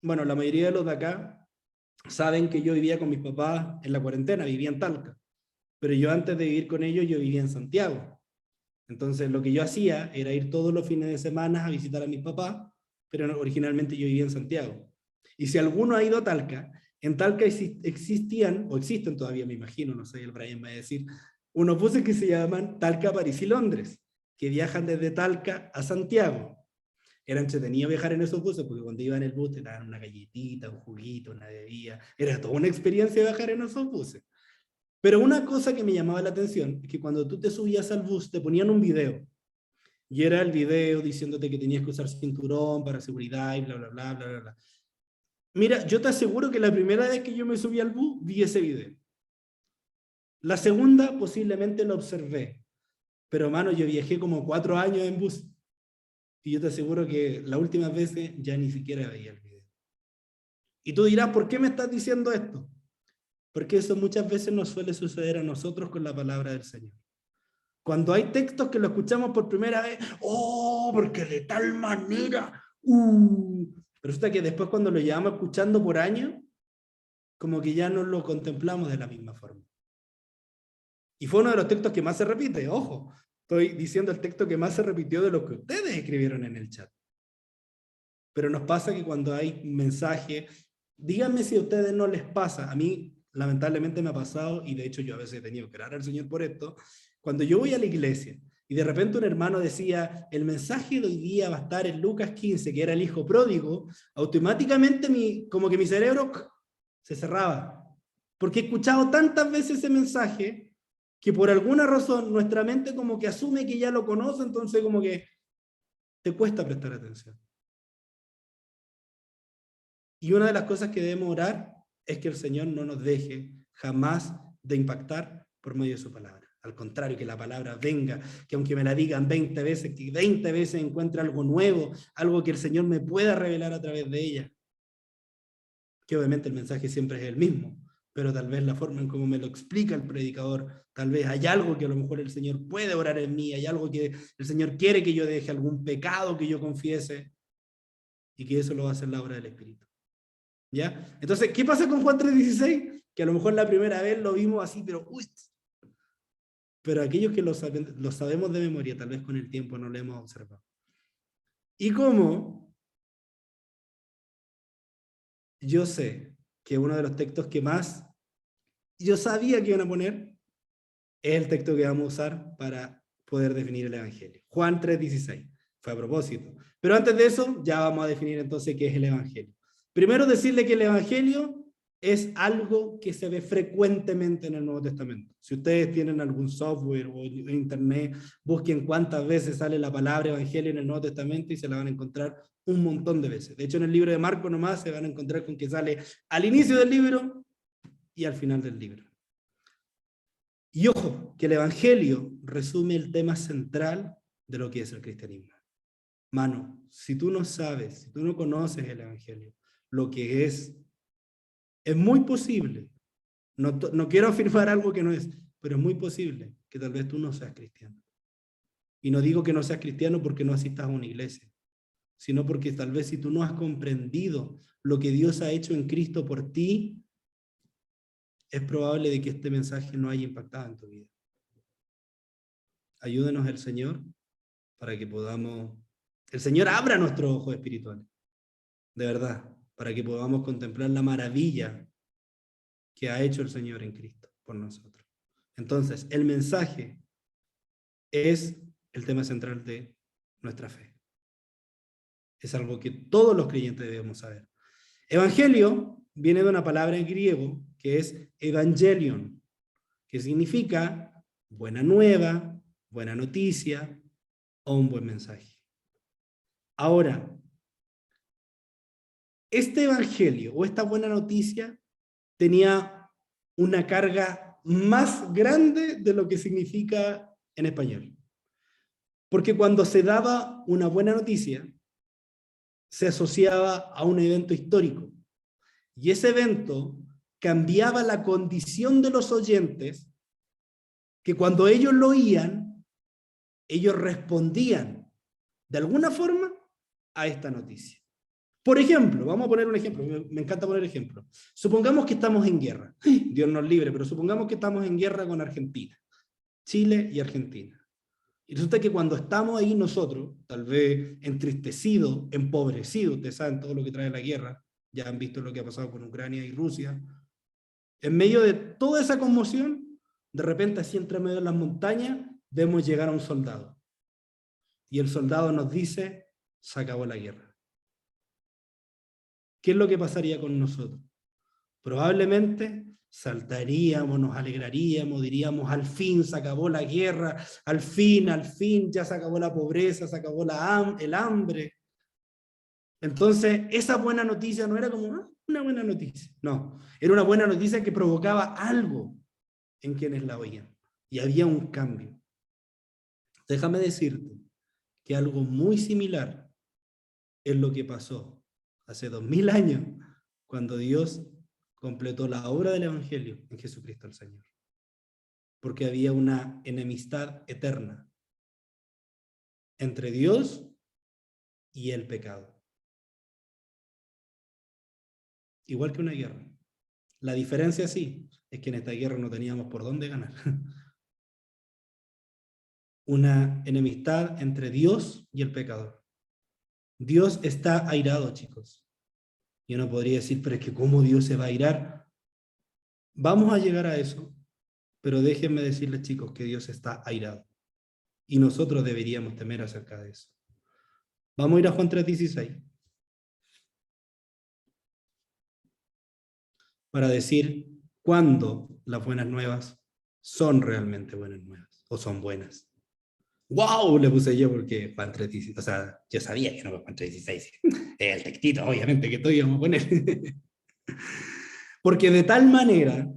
bueno, la mayoría de los de acá saben que yo vivía con mis papás en la cuarentena, vivía en Talca. Pero yo antes de vivir con ellos, yo vivía en Santiago. Entonces lo que yo hacía era ir todos los fines de semana a visitar a mis papás, pero originalmente yo vivía en Santiago. Y si alguno ha ido a Talca, en Talca existían, o existen todavía, me imagino, no sé, el Brian va a decir, unos buses que se llaman Talca, París y Londres, que viajan desde Talca a Santiago. Era entretenido viajar en esos buses, porque cuando iba en el bus te daban una galletita, un juguito, una bebida. Era toda una experiencia viajar en esos buses. Pero una cosa que me llamaba la atención es que cuando tú te subías al bus te ponían un video. Y era el video diciéndote que tenías que usar cinturón para seguridad y bla, bla, bla, bla, bla, bla. Mira, yo te aseguro que la primera vez que yo me subí al bus, vi ese video. La segunda, posiblemente lo observé. Pero, hermano, yo viajé como 4 años en bus. Y yo te aseguro que las últimas veces ya ni siquiera veía el video. Y tú dirás, ¿por qué me estás diciendo esto? Porque eso muchas veces nos suele suceder a nosotros con la palabra del Señor. Cuando hay textos que lo escuchamos por primera vez, ¡oh, porque de tal manera! Pero resulta que después cuando lo llevamos escuchando por años, como que ya no lo contemplamos de la misma forma. Y fue uno de los textos que más se repite, ojo, estoy diciendo el texto que más se repitió de lo que ustedes escribieron en el chat. Pero nos pasa que cuando hay mensaje, díganme si a ustedes no les pasa, a mí lamentablemente me ha pasado, y de hecho yo a veces he tenido que orar al Señor por esto, cuando yo voy a la iglesia y de repente un hermano decía, el mensaje de hoy día va a estar en Lucas 15, que era el hijo pródigo, automáticamente como que mi cerebro se cerraba, porque he escuchado tantas veces ese mensaje que por alguna razón nuestra mente como que asume que ya lo conoce, entonces como que te cuesta prestar atención. Y una de las cosas que debemos orar es que el Señor no nos deje jamás de impactar por medio de su palabra. Al contrario, que la palabra venga, que aunque me la digan 20 veces, que 20 veces encuentre algo nuevo, algo que el Señor me pueda revelar a través de ella. Que obviamente el mensaje siempre es el mismo, pero tal vez la forma en cómo me lo explica el predicador, tal vez hay algo que a lo mejor el Señor puede orar en mí, hay algo que el Señor quiere que yo deje, algún pecado que yo confiese, y que eso lo va a hacer la obra del Espíritu. ¿Ya? Entonces, ¿qué pasa con Juan 3:16? Que a lo mejor la primera vez lo vimos así, pero aquellos que lo sabemos de memoria, tal vez con el tiempo no lo hemos observado. Y como yo sé que uno de los textos que más yo sabía que iban a poner es el texto que vamos a usar para poder definir el Evangelio. Juan 3:16. Fue a propósito. Pero antes de eso, ya vamos a definir entonces qué es el Evangelio. Primero decirle que el Evangelio es algo que se ve frecuentemente en el Nuevo Testamento. Si ustedes tienen algún software o internet, busquen cuántas veces sale la palabra Evangelio en el Nuevo Testamento y se la van a encontrar un montón de veces. De hecho, en el libro de Marcos nomás se van a encontrar con que sale al inicio del libro y al final del libro. Y ojo, que el Evangelio resume el tema central de lo que es el cristianismo. Mano, si tú no sabes, si tú no conoces el Evangelio, lo que es muy posible, no quiero afirmar algo que no es, pero es muy posible que tal vez tú no seas cristiano. Y no digo que no seas cristiano porque no asistas a una iglesia, sino porque tal vez si tú no has comprendido lo que Dios ha hecho en Cristo por ti, es probable de que este mensaje no haya impactado en tu vida. Ayúdenos el Señor para que podamos, el Señor abra nuestros ojos espirituales, de verdad, para que podamos contemplar la maravilla que ha hecho el Señor en Cristo por nosotros. Entonces, el mensaje es el tema central de nuestra fe. Es algo que todos los creyentes debemos saber. Evangelio viene de una palabra en griego que es evangelion, que significa buena nueva, buena noticia o un buen mensaje. Ahora, este evangelio o esta buena noticia tenía una carga más grande de lo que significa en español. Porque cuando se daba una buena noticia, se asociaba a un evento histórico. Y ese evento cambiaba la condición de los oyentes, que cuando ellos lo oían, ellos respondían de alguna forma a esta noticia. Por ejemplo, vamos a poner un ejemplo, me encanta poner ejemplos. Supongamos que estamos en guerra, Dios nos libre, pero supongamos que estamos en guerra con Argentina, Chile y Argentina. Y resulta que cuando estamos ahí nosotros, tal vez entristecidos, empobrecidos, ustedes saben todo lo que trae la guerra, ya han visto lo que ha pasado con Ucrania y Rusia, en medio de toda esa conmoción, de repente así entre medio de las montañas, vemos llegar a un soldado. Y el soldado nos dice, se acabó la guerra. ¿Qué es lo que pasaría con nosotros? Probablemente saltaríamos, nos alegraríamos, diríamos, al fin se acabó la guerra, al fin, ya se acabó la pobreza, se acabó el hambre. Entonces, esa buena noticia no era como una buena noticia, no, era una buena noticia que provocaba algo en quienes la oían, y había un cambio. Déjame decirte que algo muy similar es lo que pasó hace 2000 años, cuando Dios completó la obra del Evangelio en Jesucristo el Señor. porque había una enemistad eterna entre Dios y el pecado. Igual que una guerra. La diferencia sí, es que en esta guerra no teníamos por dónde ganar. Una enemistad entre Dios y el pecador. Dios está airado, chicos. Y uno podría decir, pero es que ¿cómo Dios se va a airar? Vamos a llegar a eso, pero déjenme decirles, chicos, que Dios está airado. Y nosotros deberíamos temer acerca de eso. Vamos a ir a Juan 3:16. Para decir cuándo las buenas nuevas son realmente buenas nuevas, o son buenas. ¡Wow! Le puse yo porque Juan 3:16, o sea, yo sabía que no fue Juan 3:16. Es el textito, obviamente, que todos íbamos a poner. Porque de tal manera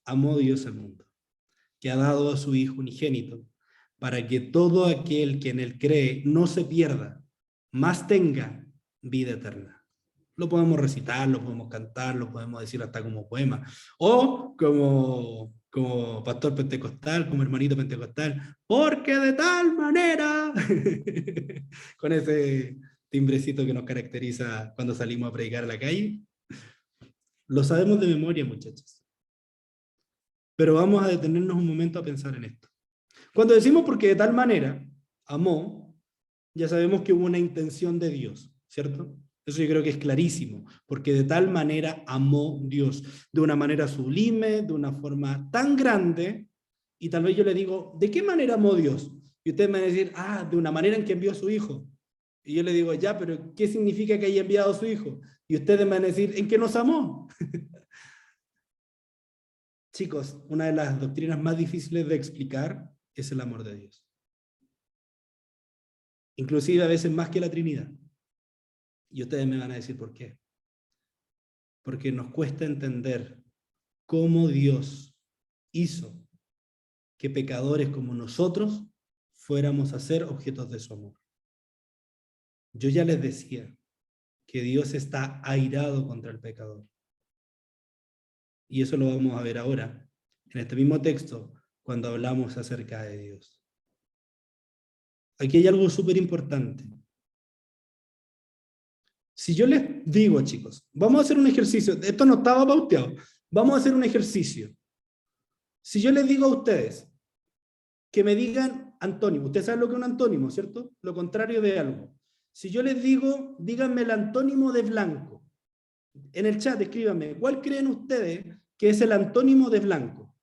amó Dios al mundo, que ha dado a su Hijo unigénito, para que todo aquel que en él cree no se pierda, mas tenga vida eterna. Lo podemos recitar, lo podemos cantar, lo podemos decir hasta como poema, o como pastor pentecostal, como hermanito pentecostal, porque de tal manera, con ese timbrecito que nos caracteriza cuando salimos a predicar a la calle. Lo sabemos de memoria, muchachos. Pero vamos a detenernos un momento a pensar en esto. Cuando decimos porque de tal manera amó, ya sabemos que hubo una intención de Dios, ¿cierto? Eso yo creo que es clarísimo, porque de tal manera amó Dios, de una manera sublime, de una forma tan grande, y tal vez yo le digo, ¿de qué manera amó Dios? Y ustedes me van a decir, de una manera en que envió a su Hijo. Y yo le digo, ya, pero ¿qué significa que haya enviado a su Hijo? Y ustedes me van a decir, ¿en qué nos amó? Chicos, una de las doctrinas más difíciles de explicar es el amor de Dios. Inclusive a veces más que la Trinidad. Y ustedes me van a decir por qué. Porque nos cuesta entender cómo Dios hizo que pecadores como nosotros fuéramos a ser objetos de su amor. Yo ya les decía que Dios está airado contra el pecador. Y eso lo vamos a ver ahora, en este mismo texto, cuando hablamos acerca de Dios. Aquí hay algo súper importante. Si yo les digo, chicos, vamos a hacer un ejercicio, esto no estaba pauteado, vamos a hacer un ejercicio. Si yo les digo a ustedes que me digan antónimo, ustedes saben lo que es un antónimo, ¿cierto? Lo contrario de algo. Si yo les digo, díganme el antónimo de blanco. En el chat escríbanme, ¿cuál creen ustedes que es el antónimo de blanco?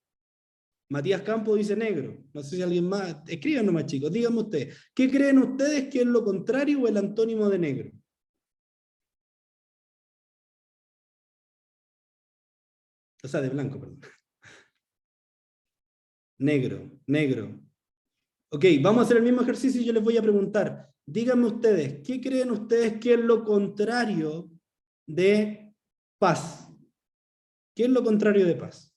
Matías Campos dice negro. No sé si alguien más. Escriban nomás, chicos. Díganme ustedes. ¿Qué creen ustedes que es lo contrario o el antónimo de negro? O sea, de blanco, perdón. Negro, negro. Ok, vamos a hacer el mismo ejercicio y yo les voy a preguntar. Díganme ustedes, ¿qué creen ustedes que es lo contrario de paz? ¿Qué es lo contrario de paz?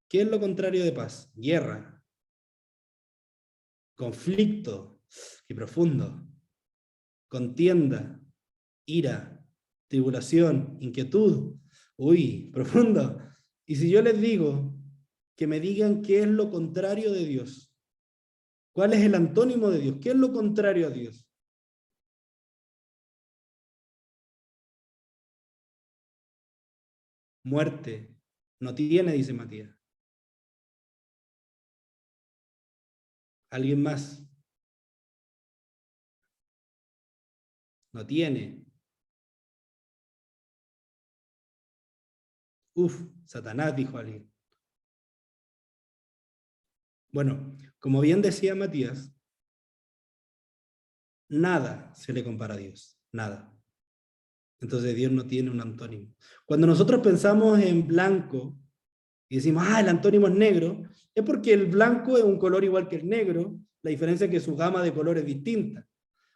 ¿Qué es lo contrario de paz? Guerra, conflicto, qué profundo, contienda, ira, tribulación, inquietud, uy, profundo. Y si yo les digo que me digan qué es lo contrario de Dios, ¿cuál es el antónimo de Dios? ¿Qué es lo contrario a Dios? Muerte. No tiene, dice Matías. ¿Alguien más? No tiene. Uf, Satanás, dijo alguien. Bueno, como bien decía Matías, nada se le compara a Dios, nada. Entonces Dios no tiene un antónimo. Cuando nosotros pensamos en blanco y decimos, el antónimo es negro, es porque el blanco es un color igual que el negro, la diferencia es que su gama de colores es distinta.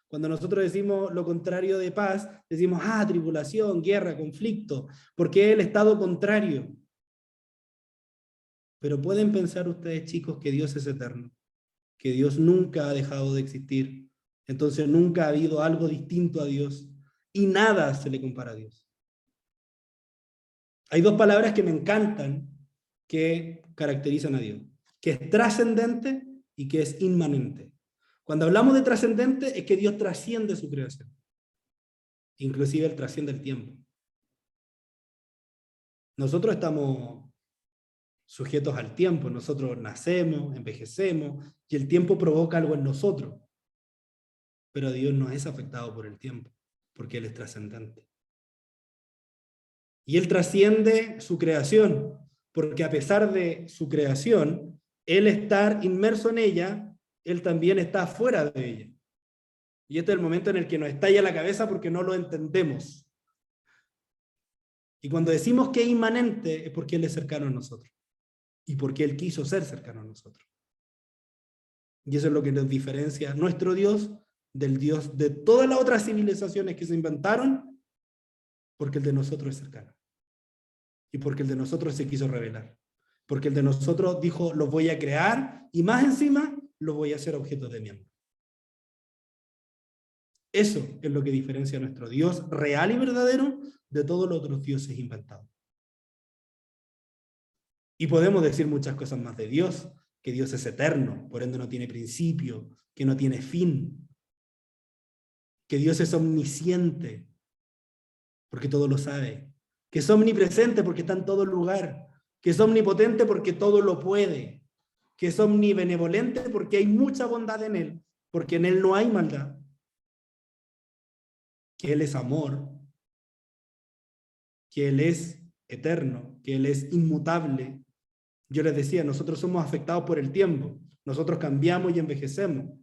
Cuando nosotros decimos lo contrario de paz, decimos, tribulación, guerra, conflicto, porque es el estado contrario. Pero pueden pensar ustedes, chicos, que Dios es eterno, que Dios nunca ha dejado de existir, entonces nunca ha habido algo distinto a Dios y nada se le compara a Dios. Hay dos palabras que me encantan que caracterizan a Dios, que es trascendente y que es inmanente. Cuando hablamos de trascendente es que Dios trasciende su creación. Inclusive Él trasciende el tiempo. Nosotros estamos sujetos al tiempo, nosotros nacemos, envejecemos, y el tiempo provoca algo en nosotros. Pero Dios no es afectado por el tiempo, porque Él es trascendente. Y Él trasciende su creación, porque a pesar de su creación, Él estar inmerso en ella, Él también está fuera de ella. Y este es el momento en el que nos estalla la cabeza porque no lo entendemos. Y cuando decimos que es inmanente, es porque Él es cercano a nosotros. Y porque Él quiso ser cercano a nosotros. Y eso es lo que nos diferencia nuestro Dios del Dios de todas las otras civilizaciones que se inventaron, porque el de nosotros es cercano. Y porque el de nosotros se quiso revelar. Porque el de nosotros dijo, los voy a crear, y más encima, los voy a hacer objeto de mi amor. Eso es lo que diferencia a nuestro Dios real y verdadero de todos los otros dioses inventados. Y podemos decir muchas cosas más de Dios, que Dios es eterno, por ende no tiene principio, que no tiene fin, que Dios es omnisciente, porque todo lo sabe, que es omnipresente porque está en todo lugar, que es omnipotente porque todo lo puede, que es omnibenevolente porque hay mucha bondad en Él, porque en Él no hay maldad, que Él es amor, que Él es eterno, que Él es inmutable. Yo les decía, nosotros somos afectados por el tiempo, nosotros cambiamos y envejecemos,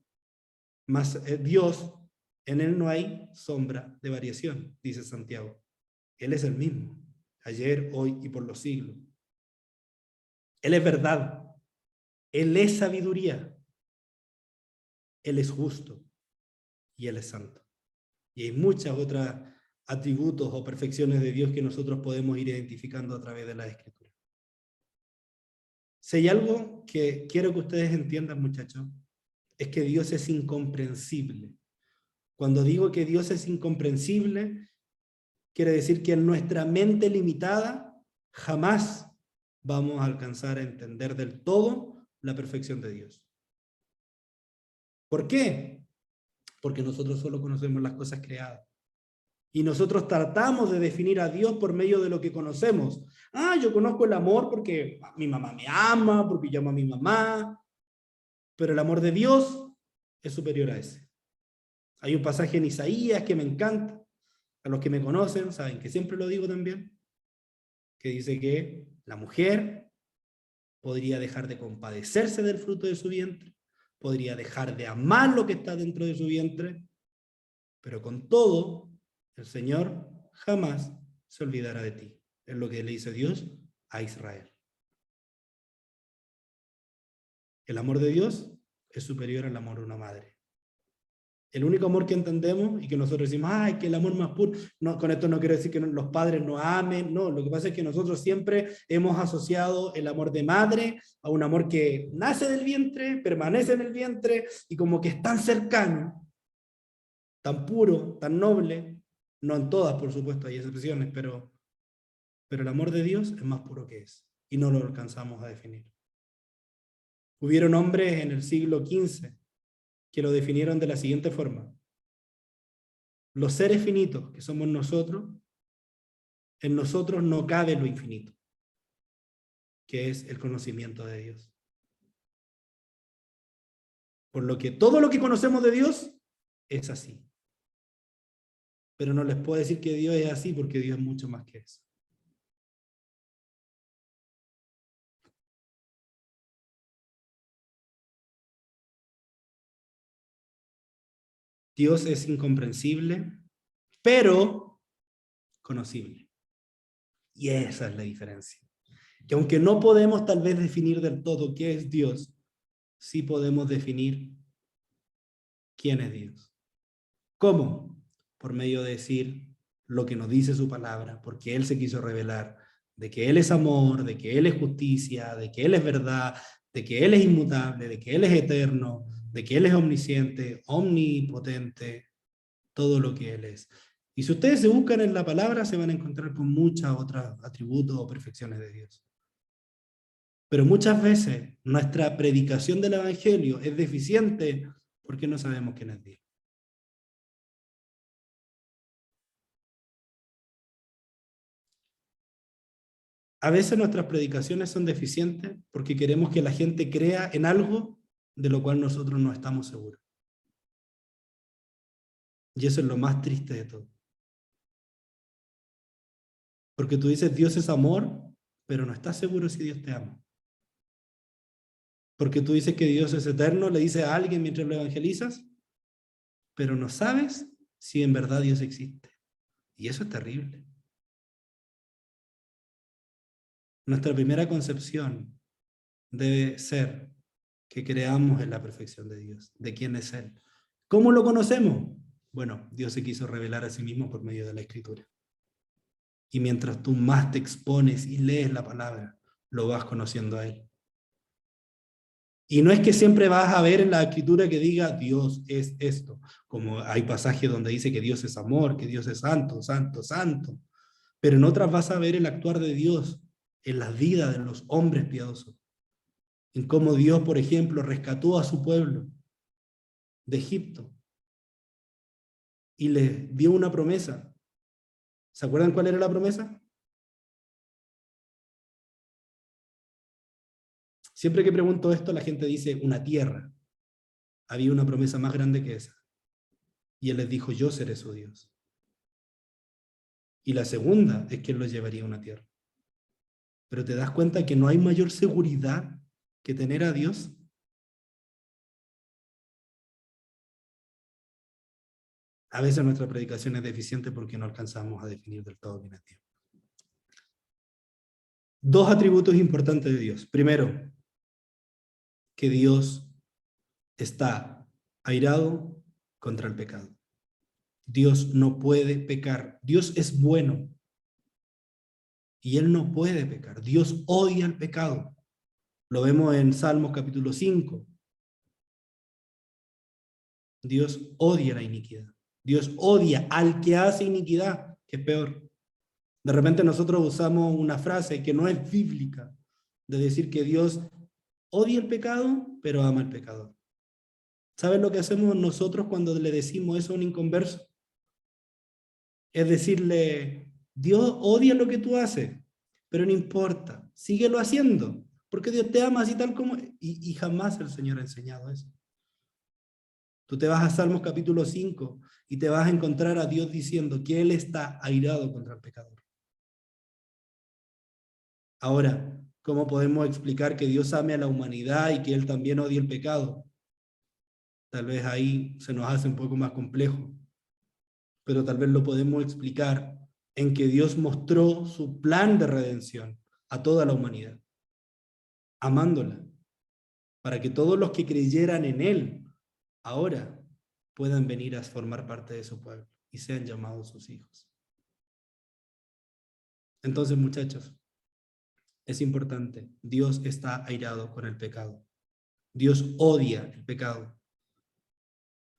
mas Dios, en Él no hay sombra de variación, dice Santiago. Él es el mismo, ayer, hoy y por los siglos. Él es verdad, Él es sabiduría, Él es justo y Él es santo. Y hay muchas otras atributos o perfecciones de Dios que nosotros podemos ir identificando a través de la Escritura. Si hay algo que quiero que ustedes entiendan, muchachos, es que Dios es incomprensible. Cuando digo que Dios es incomprensible, quiere decir que en nuestra mente limitada jamás vamos a alcanzar a entender del todo la perfección de Dios. ¿Por qué? Porque nosotros solo conocemos las cosas creadas. Y nosotros tratamos de definir a Dios por medio de lo que conocemos. Ah, yo conozco el amor porque mi mamá me ama, porque yo amo a mi mamá. Pero el amor de Dios es superior a ese. Hay un pasaje en Isaías que me encanta. A los que me conocen saben que siempre lo digo también. Que dice que la mujer podría dejar de compadecerse del fruto de su vientre, podría dejar de amar lo que está dentro de su vientre, pero con todo, el Señor jamás se olvidará de ti. Es lo que le dice Dios a Israel. El amor de Dios es superior al amor de una madre. El único amor que entendemos y que nosotros decimos, ay, que el amor más puro, no, con esto no quiero decir que los padres no amen, no, lo que pasa es que nosotros siempre hemos asociado el amor de madre a un amor que nace del vientre, permanece en el vientre y como que es tan cercano, tan puro, tan noble, no en todas, por supuesto, hay excepciones, pero el amor de Dios es más puro que es y no lo alcanzamos a definir. Hubieron hombres en el siglo XV que lo definieron de la siguiente forma. Los seres finitos que somos nosotros, en nosotros no cabe lo infinito, que es el conocimiento de Dios. Por lo que todo lo que conocemos de Dios es así. Pero no les puedo decir que Dios es así porque Dios es mucho más que eso. Dios es incomprensible, pero conocible. Y esa es la diferencia. Que aunque no podemos tal vez definir del todo qué es Dios, sí podemos definir quién es Dios. ¿Cómo? Por medio de decir lo que nos dice su palabra, porque Él se quiso revelar de que Él es amor, de que Él es justicia, de que Él es verdad, de que Él es inmutable, de que Él es eterno, de que Él es omnisciente, omnipotente, todo lo que Él es. Y si ustedes se buscan en la palabra, se van a encontrar con muchas otras atributos o perfecciones de Dios. Pero muchas veces nuestra predicación del Evangelio es deficiente porque no sabemos quién es Dios. A veces nuestras predicaciones son deficientes porque queremos que la gente crea en algo de lo cual nosotros no estamos seguros. Y eso es lo más triste de todo. Porque tú dices Dios es amor, pero no estás seguro si Dios te ama. Porque tú dices que Dios es eterno, le dices a alguien mientras lo evangelizas, pero no sabes si en verdad Dios existe. Y eso es terrible. Nuestra primera concepción debe ser que creamos en la perfección de Dios, de quién es Él. ¿Cómo lo conocemos? Bueno, Dios se quiso revelar a sí mismo por medio de la Escritura. Y mientras tú más te expones y lees la palabra, lo vas conociendo a Él. Y no es que siempre vas a ver en la Escritura que diga Dios es esto, como hay pasajes donde dice que Dios es amor, que Dios es santo, santo, santo. Pero en otras vas a ver el actuar de Dios en la vida de los hombres piadosos. En cómo Dios, por ejemplo, rescató a su pueblo de Egipto y les dio una promesa. ¿Se acuerdan cuál era la promesa? Siempre que pregunto esto, la gente dice una tierra. Había una promesa más grande que esa. Y Él les dijo, yo seré su Dios. Y la segunda es que Él los llevaría a una tierra. Pero te das cuenta que no hay mayor seguridad que tener a Dios. A veces nuestra predicación es deficiente porque no alcanzamos a definir del todo bien a Dios. Dos atributos importantes de Dios. Primero, que Dios está airado contra el pecado. Dios no puede pecar. Dios es bueno y Él no puede pecar. Dios odia el pecado. Lo vemos en Salmos capítulo 5. Dios odia la iniquidad. Dios odia al que hace iniquidad, que es peor. De repente nosotros usamos una frase que no es bíblica, de decir que Dios odia el pecado, pero ama al pecador. ¿Sabes lo que hacemos nosotros cuando le decimos eso a un inconverso? Es decirle, Dios odia lo que tú haces, pero no importa, síguelo haciendo, porque Dios te ama así tal como... Y jamás el Señor ha enseñado eso. Tú te vas a Salmos capítulo 5 y te vas a encontrar a Dios diciendo que Él está airado contra el pecador. Ahora, ¿cómo podemos explicar que Dios ame a la humanidad y que Él también odia el pecado? Tal vez ahí se nos hace un poco más complejo, pero tal vez lo podemos explicar en que Dios mostró su plan de redención a toda la humanidad, amándola, para que todos los que creyeran en Él ahora puedan venir a formar parte de su pueblo y sean llamados sus hijos. Entonces, muchachos, es importante, Dios está airado con el pecado. Dios odia el pecado.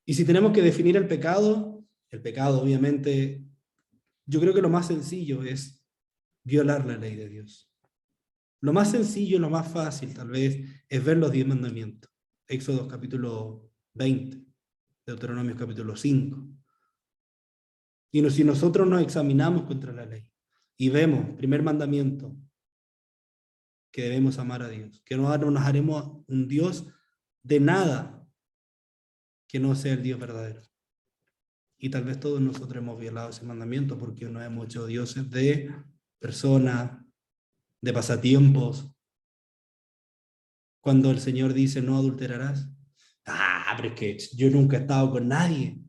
Y si tenemos que definir el pecado obviamente, yo creo que lo más sencillo es violar la ley de Dios. Lo más sencillo, lo más fácil tal vez, es ver los 10 mandamientos. Éxodo capítulo 20, Deuteronomio capítulo 5. Y si nosotros nos examinamos contra la ley y vemos, primer mandamiento, que debemos amar a Dios, que no nos haremos un Dios de nada que no sea el Dios verdadero. Y tal vez todos nosotros hemos violado ese mandamiento porque nos hemos hecho dioses de personas, de pasatiempos. Cuando el Señor dice no adulterarás, pero es que yo nunca he estado con nadie.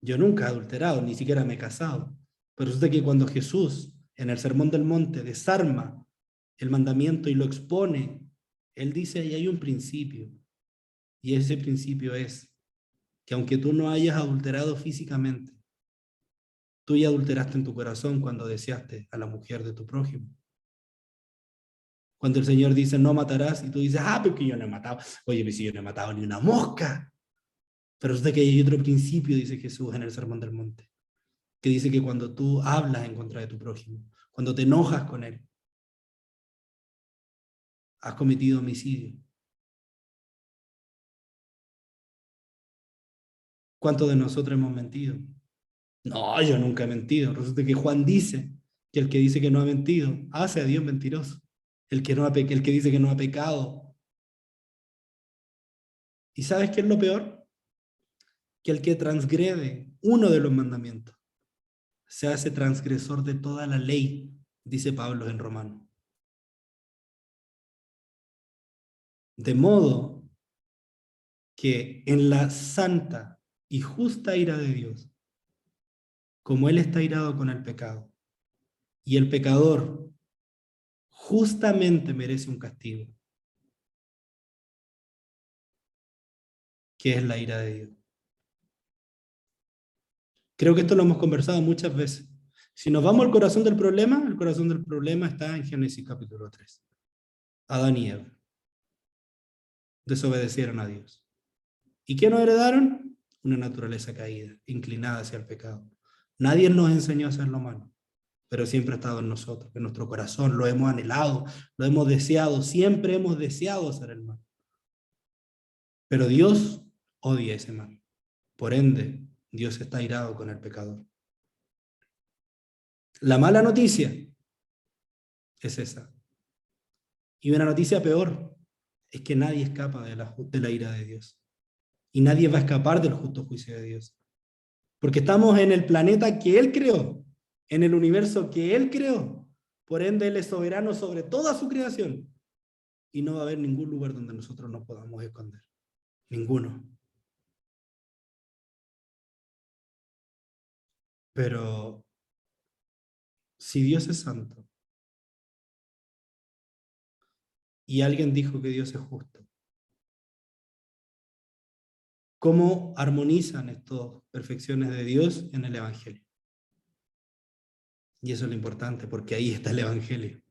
Yo nunca he adulterado, ni siquiera me he casado. Pero resulta que cuando Jesús en el Sermón del Monte desarma el mandamiento y lo expone, Él dice ahí hay un principio. Y ese principio es que aunque tú no hayas adulterado físicamente, tú ya adulteraste en tu corazón cuando deseaste a la mujer de tu prójimo. Cuando el Señor dice no matarás y tú dices, porque yo no he matado. Oye, pues si yo no he matado ni una mosca. Pero resulta que hay otro principio, dice Jesús en el Sermón del Monte, que dice que cuando tú hablas en contra de tu prójimo, cuando te enojas con él, has cometido homicidio. ¿Cuántos de nosotros hemos mentido? No, yo nunca he mentido. Resulta que Juan dice que el que dice que no ha mentido hace a Dios mentiroso. El que dice que no ha pecado. ¿Y sabes qué es lo peor? Que el que transgrede uno de los mandamientos se hace transgresor de toda la ley, dice Pablo en Romanos. De modo que en la santa y justa ira de Dios, como Él está irado con el pecado, y el pecador justamente merece un castigo, que es la ira de Dios. Creo que esto lo hemos conversado muchas veces. Si nos vamos al corazón del problema, el corazón del problema está en Génesis capítulo 3. Adán y Eva desobedecieron a Dios. ¿Y qué nos heredaron? Una naturaleza caída, inclinada hacia el pecado. Nadie nos enseñó a hacer lo malo, pero siempre ha estado en nosotros, en nuestro corazón, lo hemos anhelado, lo hemos deseado, siempre hemos deseado hacer el mal. Pero Dios odia ese mal. Por ende, Dios está airado con el pecador. La mala noticia es esa. Y una noticia peor es que nadie escapa de la ira de Dios. Y nadie va a escapar del justo juicio de Dios. Porque estamos en el planeta que Él creó, en el universo que Él creó. Por ende, Él es soberano sobre toda su creación. Y no va a haber ningún lugar donde nosotros nos podamos esconder. Ninguno. Pero si Dios es santo y alguien dijo que Dios es justo, ¿cómo armonizan estas perfecciones de Dios en el Evangelio? Y eso es lo importante, porque ahí está el Evangelio.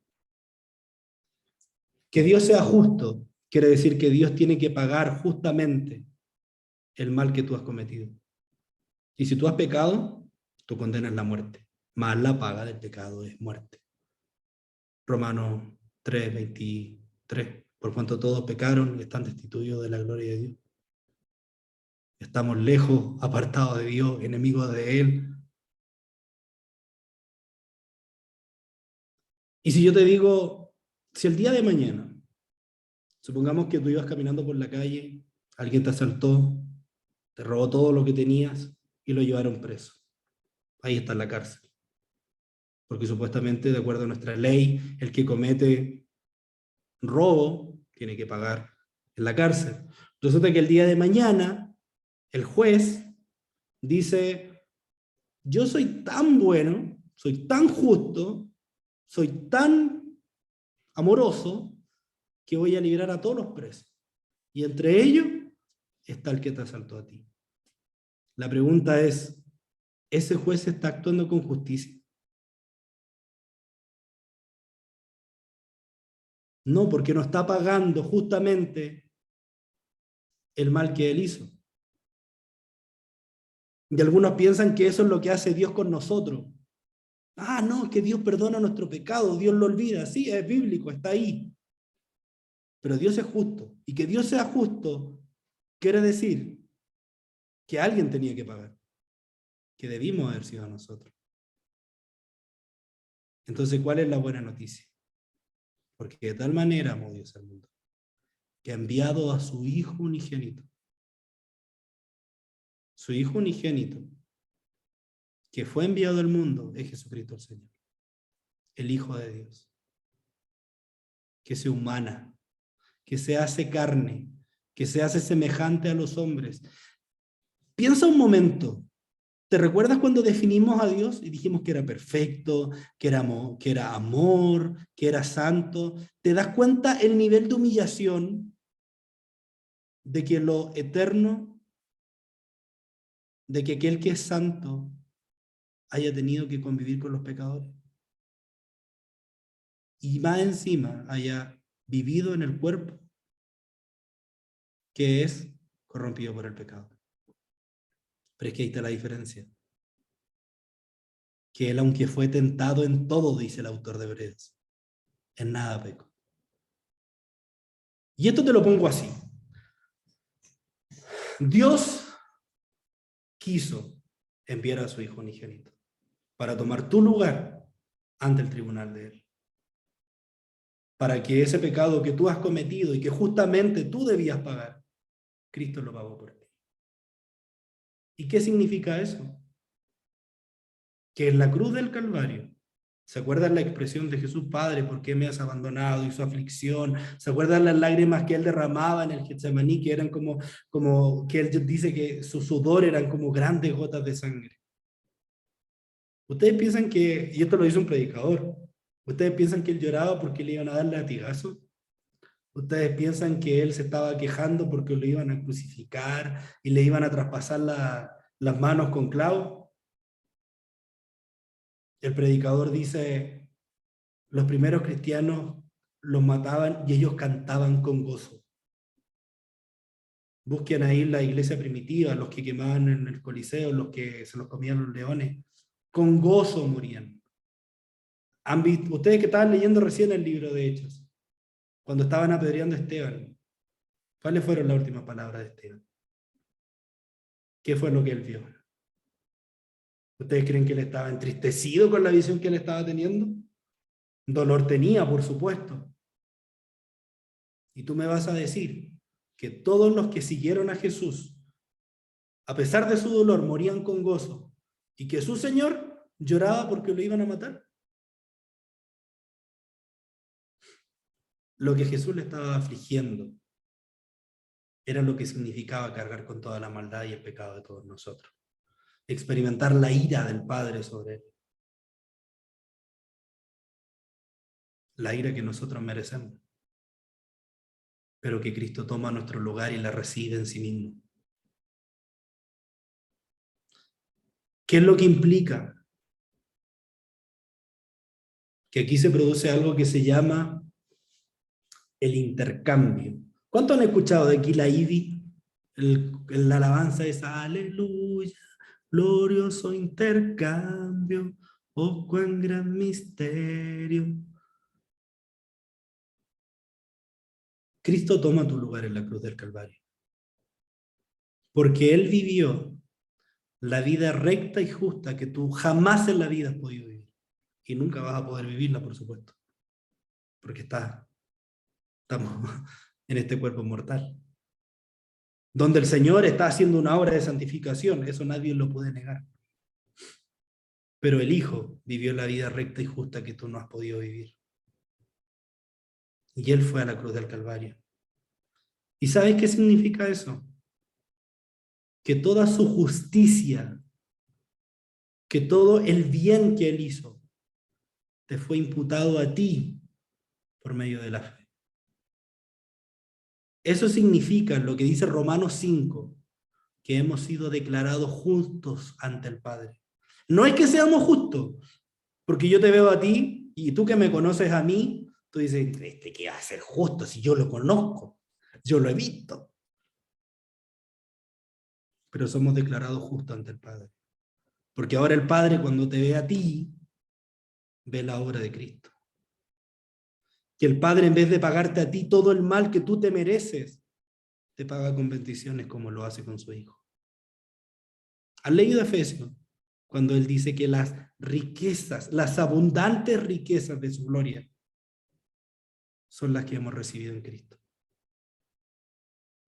Que Dios sea justo quiere decir que Dios tiene que pagar justamente el mal que tú has cometido. Y si tú has pecado, tu condena es la muerte. Más la paga del pecado es muerte. Romanos 3:23. Por cuanto todos pecaron y están destituidos de la gloria de Dios. Estamos lejos, apartados de Dios, enemigos de Él. Y si yo te digo, si el día de mañana, supongamos que tú ibas caminando por la calle, alguien te asaltó, te robó todo lo que tenías y lo llevaron preso. Ahí está en la cárcel. Porque supuestamente, de acuerdo a nuestra ley, el que comete robo tiene que pagar en la cárcel. Resulta que el día de mañana, el juez dice, yo soy tan bueno, soy tan justo, soy tan amoroso, que voy a liberar a todos los presos. Y entre ellos está el que te asaltó a ti. La pregunta es, ¿ese juez está actuando con justicia? No, porque no está pagando justamente el mal que él hizo. Y algunos piensan que eso es lo que hace Dios con nosotros. Ah, no, que Dios perdona nuestro pecado, Dios lo olvida. Sí, es bíblico, está ahí. Pero Dios es justo. Y que Dios sea justo quiere decir que alguien tenía que pagar, que debimos haber sido nosotros. Entonces, ¿cuál es la buena noticia? Porque de tal manera amó Dios al mundo, que ha enviado a su Hijo unigénito. Su Hijo unigénito, que fue enviado al mundo, es Jesucristo el Señor, el Hijo de Dios, que se humana, que se hace carne, que se hace semejante a los hombres. Piensa un momento. ¿Te recuerdas cuando definimos a Dios y dijimos que era perfecto, que era amor, que era santo? ¿Te das cuenta el nivel de humillación de que lo eterno, de que aquel que es santo haya tenido que convivir con los pecadores? Y más encima haya vivido en el cuerpo que es corrompido por el pecado. Pero es que ahí está la diferencia. Que él, aunque fue tentado en todo, dice el autor de Hebreos, en nada pecó. Y esto te lo pongo así. Dios quiso enviar a su Hijo unigénito para tomar tu lugar ante el tribunal de Él. Para que ese pecado que tú has cometido y que justamente tú debías pagar, Cristo lo pagó por ti. ¿Y qué significa eso? Que en la cruz del Calvario, ¿se acuerdan la expresión de Jesús, Padre, ¿por qué me has abandonado? Y su aflicción. ¿Se acuerdan las lágrimas que él derramaba en el Getsemaní, que eran como que él dice que su sudor eran como grandes gotas de sangre? Ustedes piensan que, y esto lo dice un predicador, ustedes piensan que él lloraba porque le iban a dar latigazos. Ustedes piensan que él se estaba quejando porque lo iban a crucificar y le iban a traspasar las manos con clavos. El predicador dice, los primeros cristianos los mataban y ellos cantaban con gozo. Busquen ahí la iglesia primitiva, los que quemaban en el Coliseo, los que se los comían los leones. Con gozo morían. ¿Han visto, ustedes que estaban leyendo recién el libro de Hechos, cuando estaban apedreando a Esteban, cuáles fueron las últimas palabras de Esteban? ¿Qué fue lo que él vio? ¿Ustedes creen que él estaba entristecido con la visión que él estaba teniendo? Dolor tenía, por supuesto. Y tú me vas a decir que todos los que siguieron a Jesús, a pesar de su dolor, morían con gozo, y que su Señor lloraba porque lo iban a matar. Lo que Jesús le estaba afligiendo era lo que significaba cargar con toda la maldad y el pecado de todos nosotros. Experimentar la ira del Padre sobre él. La ira que nosotros merecemos, pero que Cristo toma nuestro lugar y la recibe en sí mismo. ¿Qué es lo que implica? Que aquí se produce algo que se llama el intercambio. ¿Cuánto han escuchado de aquí la IDI? La alabanza es aleluya, glorioso intercambio, oh cuán gran misterio. Cristo toma tu lugar en la cruz del Calvario, porque Él vivió la vida recta y justa que tú jamás en la vida has podido vivir, y nunca vas a poder vivirla, por supuesto, porque estamos en este cuerpo mortal, donde el Señor está haciendo una obra de santificación, eso nadie lo puede negar. Pero el Hijo vivió la vida recta y justa que tú no has podido vivir. Y Él fue a la cruz del Calvario. ¿Y sabes qué significa eso? Que toda su justicia, que todo el bien que Él hizo, te fue imputado a ti por medio de la fe. Eso significa lo que dice Romanos 5, que hemos sido declarados justos ante el Padre. No es que seamos justos, porque yo te veo a ti y tú que me conoces a mí, tú dices, ¿este qué va a ser justo si yo lo conozco? Yo lo he visto. Pero somos declarados justos ante el Padre. Porque ahora el Padre, cuando te ve a ti, ve la obra de Cristo. Que el Padre, en vez de pagarte a ti todo el mal que tú te mereces, te paga con bendiciones como lo hace con su Hijo. ¿Has leído Efesios? Cuando él dice que las riquezas, las abundantes riquezas de su gloria, son las que hemos recibido en Cristo.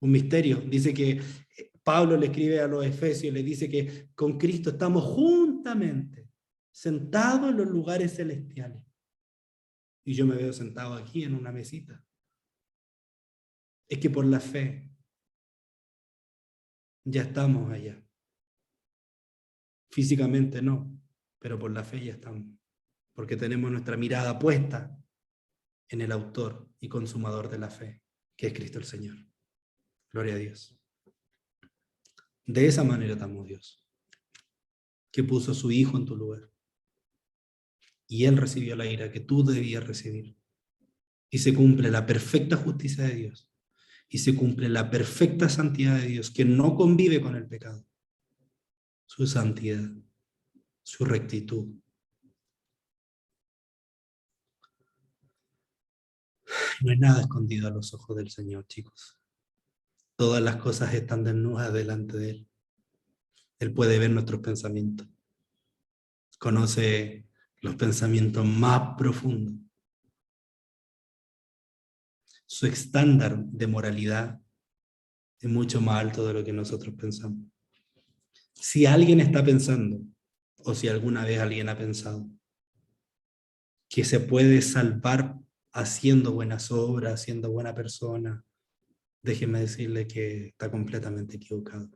Un misterio. Dice que Pablo le escribe a los Efesios, le dice que con Cristo estamos juntamente sentados en los lugares celestiales. Y yo me veo sentado aquí en una mesita. Es que por la fe ya estamos allá. Físicamente no, pero por la fe ya estamos. Porque tenemos nuestra mirada puesta en el autor y consumador de la fe, que es Cristo el Señor. Gloria a Dios. De esa manera te amó Dios, que puso a su Hijo en tu lugar. Y Él recibió la ira que tú debías recibir. Y se cumple la perfecta justicia de Dios. Y se cumple la perfecta santidad de Dios, que no convive con el pecado. su santidad, su rectitud. No hay nada escondido a los ojos del Señor, chicos. Todas las cosas están desnudas delante de Él. Él puede ver nuestros pensamientos. Conoce los pensamientos más profundos. Su estándar de moralidad es mucho más alto de lo que nosotros pensamos. Si alguien está pensando, o si alguna vez alguien ha pensado, que se puede salvar haciendo buenas obras, siendo buena persona, déjeme decirle que está completamente equivocado.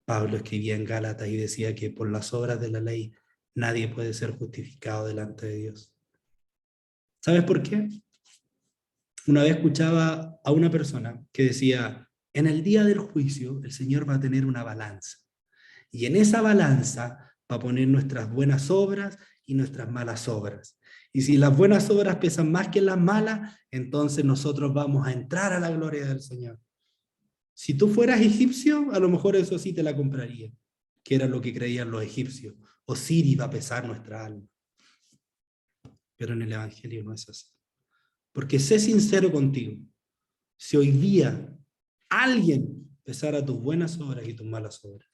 Pablo escribía en Gálatas y decía que por las obras de la ley nadie puede ser justificado delante de Dios. ¿Sabes por qué? Una vez escuchaba a una persona que decía, en el día del juicio el Señor va a tener una balanza. Y en esa balanza va a poner nuestras buenas obras y nuestras malas obras. Y si las buenas obras pesan más que las malas, entonces nosotros vamos a entrar a la gloria del Señor. Si tú fueras egipcio, a lo mejor eso sí te la compraría, que era lo que creían los egipcios. Osiris va a pesar nuestra alma. Pero en el Evangelio no es así. Porque sé sincero contigo, si hoy día alguien pesara tus buenas obras y tus malas obras,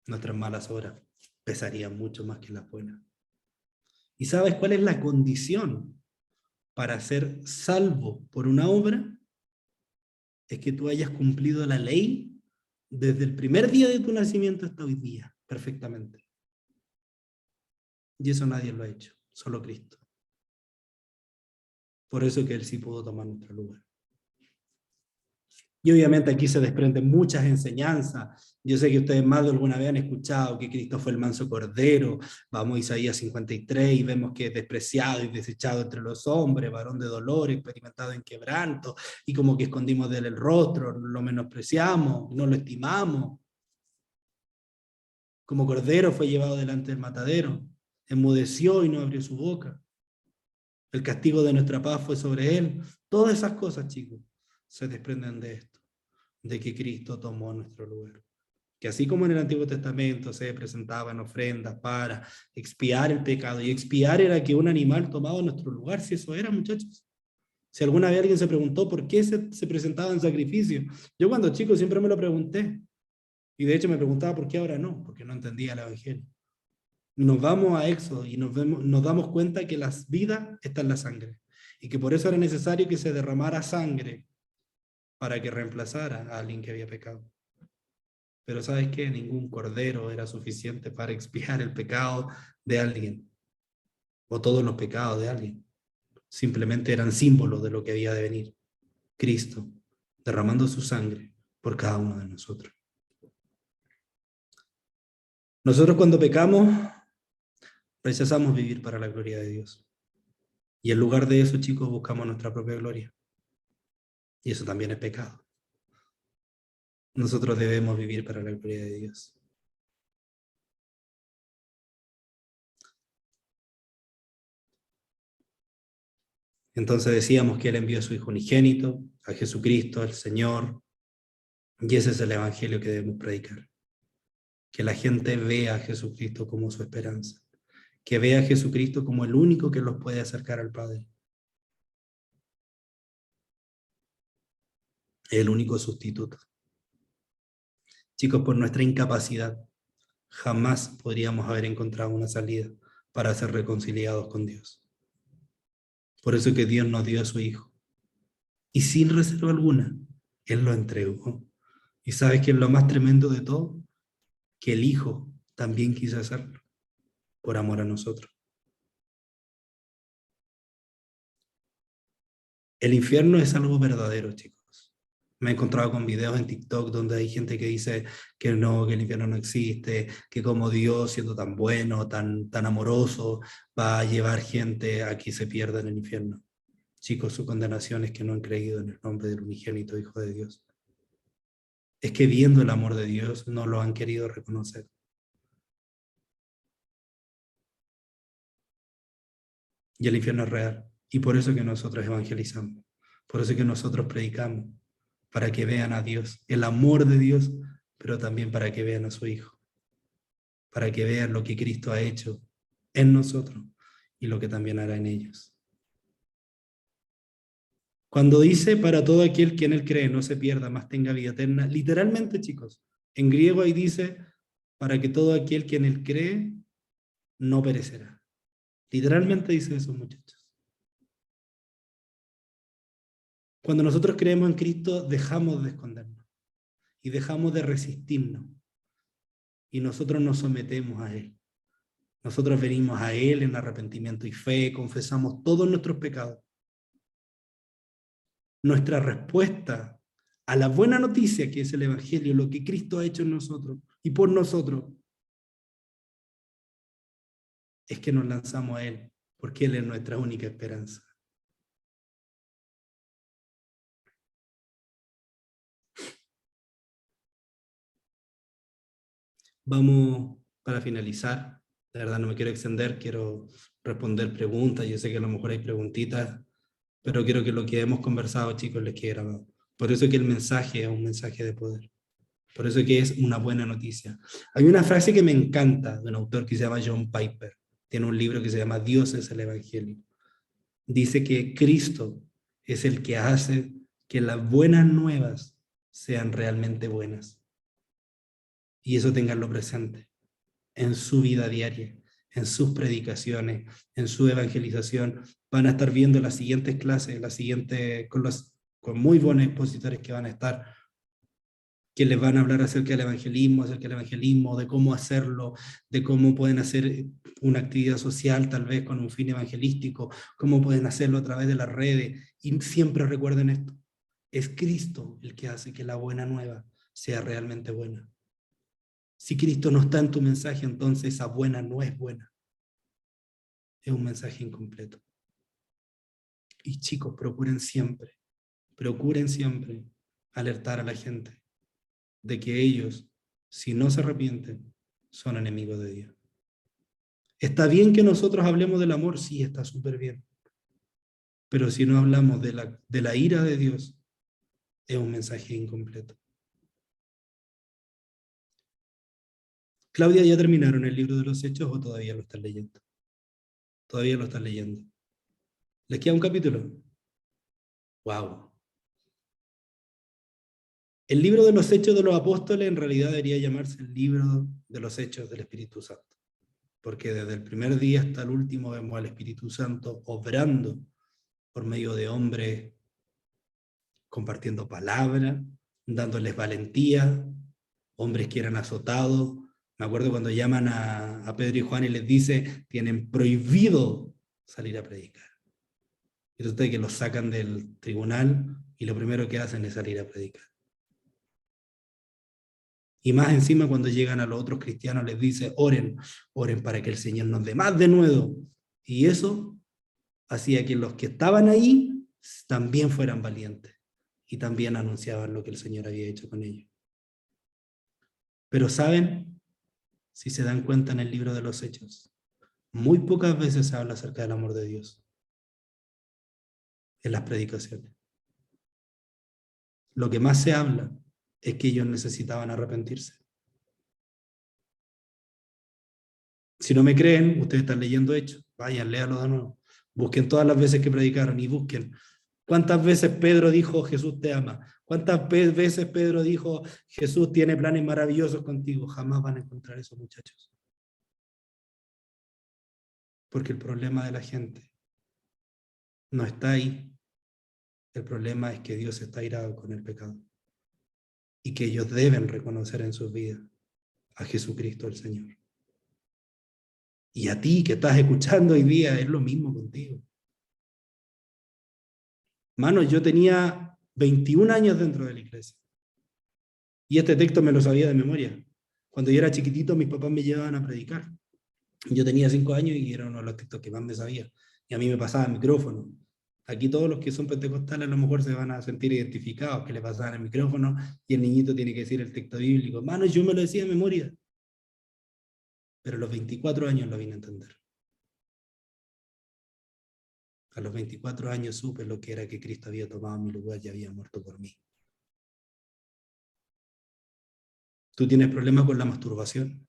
nuestras malas obras pesarían mucho más que las buenas. ¿Y sabes cuál es la condición para ser salvo por una obra? Es que tú hayas cumplido la ley desde el primer día de tu nacimiento hasta hoy día, perfectamente. Y eso nadie lo ha hecho, solo Cristo. Por eso que Él sí pudo tomar nuestro lugar. Y obviamente aquí se desprenden muchas enseñanzas. Yo sé que ustedes más de alguna vez han escuchado que Cristo fue el manso cordero. Vamos a Isaías 53 y vemos que es despreciado y desechado entre los hombres, varón de dolor, experimentado en quebranto, y como que escondimos de él el rostro, lo menospreciamos, no lo estimamos. Como cordero fue llevado delante del matadero, enmudeció y no abrió su boca. El castigo de nuestra paz fue sobre él. Todas esas cosas, chicos, se desprenden de esto, de que Cristo tomó nuestro lugar. Que así como en el Antiguo Testamento se presentaban ofrendas para expiar el pecado, y expiar era que un animal tomaba nuestro lugar, si eso era, muchachos. Si alguna vez alguien se preguntó por qué se presentaba en sacrificio, yo cuando chico siempre me lo pregunté, y de hecho me preguntaba por qué ahora no, porque no entendía el Evangelio. Nos vamos a Éxodo y nos damos cuenta que la vida está en la sangre, y que por eso era necesario que se derramara sangre para que reemplazara a alguien que había pecado. Pero ¿sabes qué? Ningún cordero era suficiente para expiar el pecado de alguien, o todos los pecados de alguien. Simplemente eran símbolos de lo que había de venir. Cristo, derramando su sangre por cada uno de nosotros. Nosotros cuando pecamos, rechazamos vivir para la gloria de Dios. Y en lugar de eso, chicos, buscamos nuestra propia gloria. Y eso también es pecado. Nosotros debemos vivir para la gloria de Dios. Entonces decíamos que Él envió a su Hijo unigénito, a Jesucristo, al Señor, y ese es el Evangelio que debemos predicar. Que la gente vea a Jesucristo como su esperanza, que vea a Jesucristo como el único que los puede acercar al Padre, el único sustituto. Chicos, por nuestra incapacidad, jamás podríamos haber encontrado una salida para ser reconciliados con Dios. Por eso que Dios nos dio a su Hijo. Y sin reserva alguna, Él lo entregó. ¿Y sabes qué es lo más tremendo de todo? Que el Hijo también quiso hacerlo, por amor a nosotros. El infierno es algo verdadero, chicos. Me he encontrado con videos en TikTok donde hay gente que dice que no, que el infierno no existe, que como Dios, siendo tan bueno, tan amoroso, va a llevar gente a que se pierda en el infierno. Chicos, su condenación es que no han creído en el nombre del unigénito Hijo de Dios. Es que viendo el amor de Dios no lo han querido reconocer. Y el infierno es real. Y por eso que nosotros evangelizamos. Por eso que nosotros predicamos. para que vean a Dios, el amor de Dios, pero también para que vean a su Hijo, para que vean lo que Cristo ha hecho en nosotros y lo que también hará en ellos. Cuando dice para todo aquel que en él cree no se pierda, más tenga vida eterna, literalmente, chicos, en griego ahí dice para que todo aquel que en él cree no perecerá. Literalmente dice eso, muchachos. Cuando nosotros creemos en Cristo, dejamos de escondernos y dejamos de resistirnos y nosotros nos sometemos a Él. Nosotros venimos a Él en arrepentimiento y fe, confesamos todos nuestros pecados. Nuestra respuesta a la buena noticia que es el Evangelio, lo que Cristo ha hecho en nosotros y por nosotros, es que nos lanzamos a Él, porque Él es nuestra única esperanza. Vamos para finalizar. De verdad no me quiero extender, quiero responder preguntas. Yo sé que a lo mejor hay preguntitas, pero quiero que lo que hemos conversado, chicos, les quede grabado. Por eso que el mensaje es un mensaje de poder. Por eso que es una buena noticia. Hay una frase que me encanta de un autor que se llama John Piper. Tiene un libro que se llama Dios es el Evangelio. Dice que Cristo es el que hace que las buenas nuevas sean realmente buenas. Y eso tenganlo presente en su vida diaria, en sus predicaciones, en su evangelización. Van a estar viendo las siguientes clases, con muy buenos expositores que van a estar, que les van a hablar acerca del evangelismo, de cómo hacerlo, de cómo pueden hacer una actividad social tal vez con un fin evangelístico, cómo pueden hacerlo a través de las redes. Y siempre recuerden esto, es Cristo el que hace que la buena nueva sea realmente buena. Si Cristo no está en tu mensaje, entonces esa buena no es buena. Es un mensaje incompleto. Y chicos, procuren siempre alertar a la gente de que ellos, si no se arrepienten, son enemigos de Dios. Está bien que nosotros hablemos del amor, sí, está súper bien. Pero si no hablamos de la ira de Dios, es un mensaje incompleto. Claudia, ¿ya terminaron el libro de los Hechos o todavía lo están leyendo? Todavía lo están leyendo. ¿Les queda un capítulo? ¡Wow! El libro de los Hechos de los Apóstoles en realidad debería llamarse el libro de los Hechos del Espíritu Santo, porque desde el primer día hasta el último vemos al Espíritu Santo obrando por medio de hombres, compartiendo palabra, dándoles valentía, hombres que eran azotados. Me acuerdo cuando llaman a Pedro y Juan y les dice, tienen prohibido salir a predicar. Y resulta que los sacan del tribunal y lo primero que hacen es salir a predicar. Y más encima cuando llegan a los otros cristianos les dice, oren para que el Señor nos dé más de nuevo. Y eso hacía que los que estaban ahí también fueran valientes y también anunciaban lo que el Señor había hecho con ellos. Pero saben, si se dan cuenta en el libro de los Hechos, muy pocas veces se habla acerca del amor de Dios en las predicaciones. Lo que más se habla es que ellos necesitaban arrepentirse. Si no me creen, ustedes están leyendo Hechos, vayan, léalo de nuevo. Busquen todas las veces que predicaron y busquen cuántas veces Pedro dijo Jesús te ama. ¿Cuántas veces Pedro dijo Jesús tiene planes maravillosos contigo? Jamás van a encontrar eso, muchachos. Porque el problema de la gente no está ahí. El problema es que Dios está airado con el pecado y que ellos deben reconocer en sus vidas a Jesucristo el Señor. Y a ti que estás escuchando hoy día es lo mismo contigo. Mano, yo tenía 21 años dentro de la iglesia y este texto me lo sabía de memoria. Cuando yo era chiquitito mis papás me llevaban a predicar. Yo tenía 5 años y era uno de los textos que más me sabía. Y a mí me pasaba el micrófono. Aquí todos los que son pentecostales a lo mejor se van a sentir identificados, que le pasaban el micrófono y el niñito tiene que decir el texto bíblico. Mano, yo me lo decía de memoria. Pero a los 24 años lo vine a entender. A los 24 años supe lo que era que Cristo había tomado mi lugar y había muerto por mí. Tú tienes problemas con la masturbación,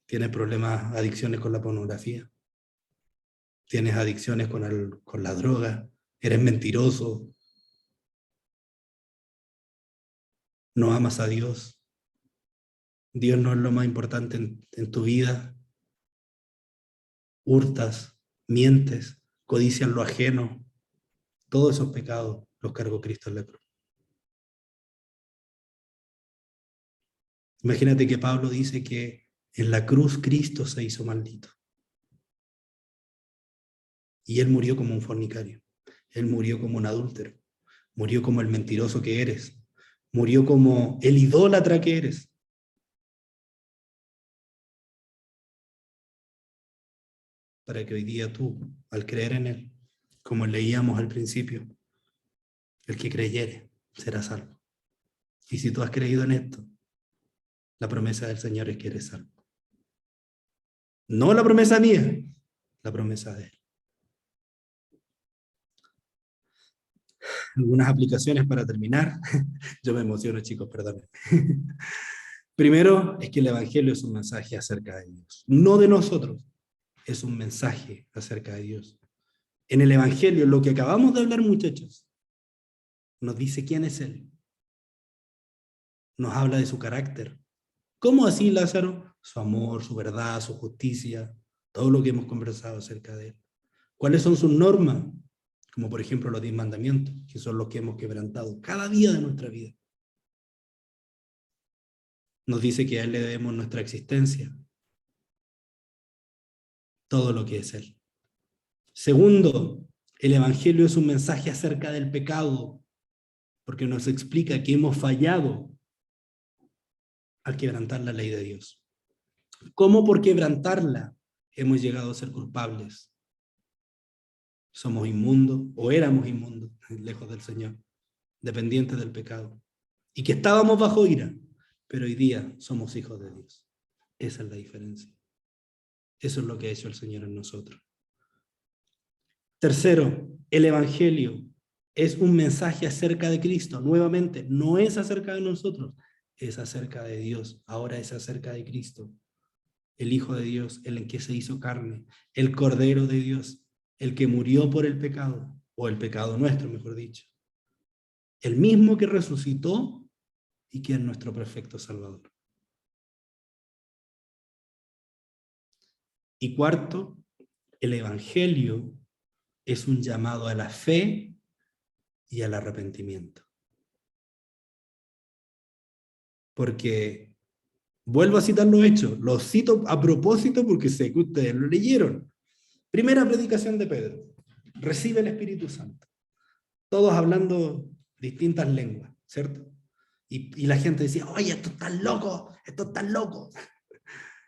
tienes problemas, adicciones con la pornografía, tienes adicciones con la droga, eres mentiroso, no amas a Dios, Dios no es lo más importante en tu vida, hurtas, mientes, codicias lo ajeno, todos esos pecados los cargó Cristo en la cruz. Imagínate que Pablo dice que en la cruz Cristo se hizo maldito. Y él murió como un fornicario. Él murió como un adúltero. Murió como el mentiroso que eres. Murió como el idólatra que eres. Para que hoy día tú, al creer en él, como leíamos al principio, el que creyere será salvo. Y si tú has creído en esto, la promesa del Señor es que eres salvo. No la promesa mía, la promesa de él. Algunas aplicaciones para terminar. Yo me emociono, chicos, perdón. Primero, es que el Evangelio es un mensaje acerca de Dios. No de nosotros, es un mensaje acerca de Dios. En el Evangelio, lo que acabamos de hablar, muchachos, nos dice quién es Él. Nos habla de su carácter. ¿Cómo así, Lázaro? Su amor, su verdad, su justicia, todo lo que hemos conversado acerca de Él. ¿Cuáles son sus normas? Como por ejemplo los 10 mandamientos, que son los que hemos quebrantado cada día de nuestra vida. Nos dice que a Él le debemos nuestra existencia, todo lo que es Él. Segundo, el Evangelio es un mensaje acerca del pecado, porque nos explica que hemos fallado al quebrantar la ley de Dios. ¿Cómo por quebrantarla hemos llegado a ser culpables? Somos inmundos, o éramos inmundos, lejos del Señor, dependientes del pecado, y que estábamos bajo ira, pero hoy día somos hijos de Dios. Esa es la diferencia. Eso es lo que ha hecho el Señor en nosotros. Tercero, el Evangelio es un mensaje acerca de Cristo. Nuevamente, no es acerca de nosotros, es acerca de Dios. Ahora es acerca de Cristo, el Hijo de Dios, el que se hizo carne, el Cordero de Dios, el que murió por el pecado, o el pecado nuestro, mejor dicho. El mismo que resucitó y que es nuestro perfecto Salvador. Y cuarto, el Evangelio es un llamado a la fe y al arrepentimiento. Porque, vuelvo a citar los hechos, los cito a propósito porque sé que ustedes lo leyeron. Primera predicación de Pedro, recibe el Espíritu Santo. Todos hablando distintas lenguas, ¿cierto? Y la gente decía, oye, esto está loco, esto está loco.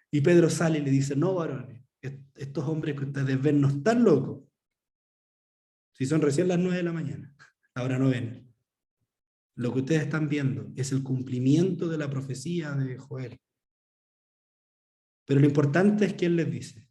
Y Pedro sale y le dice, no, varones, estos hombres que ustedes ven no están locos. Si son recién las 9 de la mañana, ahora no ven. Lo que ustedes están viendo es el cumplimiento de la profecía de Joel. Pero lo importante es que él les dice,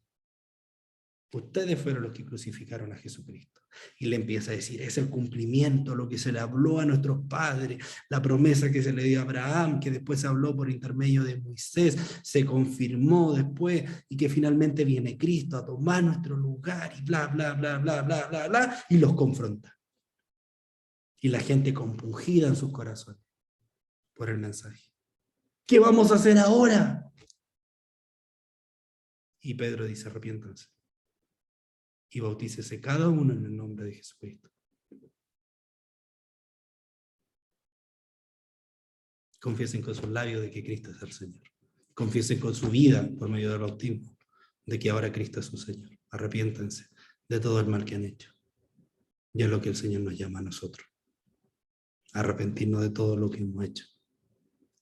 ustedes fueron los que crucificaron a Jesucristo. Y le empieza a decir, es el cumplimiento, lo que se le habló a nuestros padres, la promesa que se le dio a Abraham, que después se habló por intermedio de Moisés, se confirmó después, y que finalmente viene Cristo a tomar nuestro lugar, y bla, bla, bla, bla, bla, bla, bla, y los confronta. Y la gente compungida en sus corazones por el mensaje. ¿Qué vamos a hacer ahora? Y Pedro dice, arrepiéntanse y bautícese cada uno en el nombre de Jesucristo. Confiesen con sus labios de que Cristo es el Señor. Confiesen con su vida por medio del bautismo de que ahora Cristo es su Señor. Arrepiéntanse de todo el mal que han hecho. Y es lo que el Señor nos llama a nosotros. Arrepentirnos de todo lo que hemos hecho.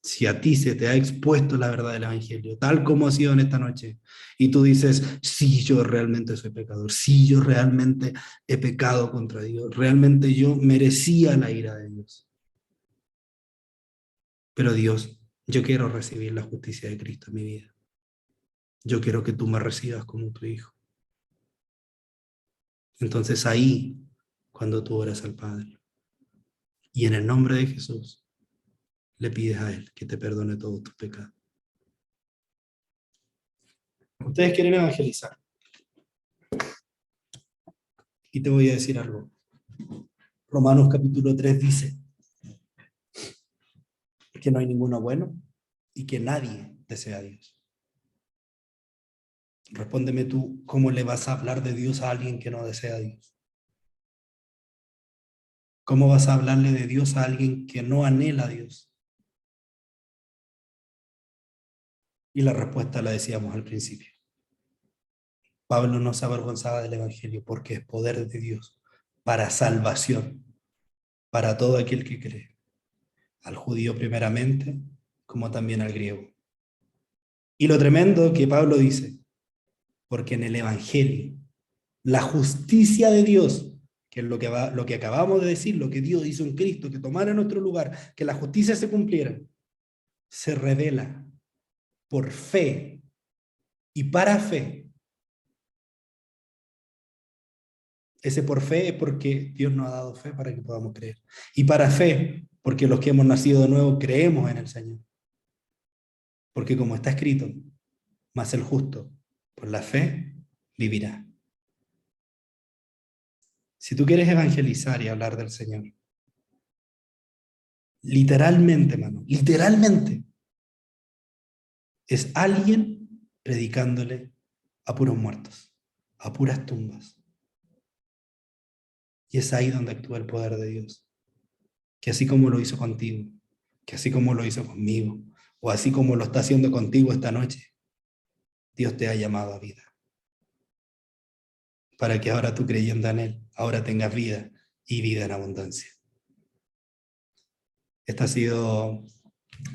Si a ti se te ha expuesto la verdad del Evangelio, tal como ha sido en esta noche, y tú dices, sí, yo realmente soy pecador, sí, yo realmente he pecado contra Dios, realmente yo merecía la ira de Dios. Pero Dios, yo quiero recibir la justicia de Cristo en mi vida. Yo quiero que tú me recibas como tu hijo. Entonces ahí, cuando tú oras al Padre, y en el nombre de Jesús, le pides a Él que te perdone todos tus pecados. Ustedes quieren evangelizar. Y te voy a decir algo. Romanos capítulo 3 dice que no hay ninguno bueno y que nadie desea a Dios. Respóndeme tú, ¿cómo le vas a hablar de Dios a alguien que no desea a Dios? ¿Cómo vas a hablarle de Dios a alguien que no anhela a Dios? Y la respuesta la decíamos al principio. Pablo no se avergonzaba del Evangelio porque es poder de Dios para salvación, para todo aquel que cree, al judío primeramente, como también al griego. Y lo tremendo que Pablo dice, porque en el Evangelio, la justicia de Dios, que es lo que acabamos de decir, lo que Dios hizo en Cristo, que tomara nuestro lugar, que la justicia se cumpliera, se revela por fe y para fe. Ese por fe es porque Dios nos ha dado fe para que podamos creer. Y para fe, porque los que hemos nacido de nuevo creemos en el Señor. Porque como está escrito, mas el justo por la fe vivirá. Si tú quieres evangelizar y hablar del Señor, literalmente, hermano, literalmente, es alguien predicándole a puros muertos, a puras tumbas. Y es ahí donde actúa el poder de Dios. Que así como lo hizo contigo, que así como lo hizo conmigo, o así como lo está haciendo contigo esta noche, Dios te ha llamado a vida. Para que ahora tú creyendo en Él, ahora tengas vida y vida en abundancia. Esta ha sido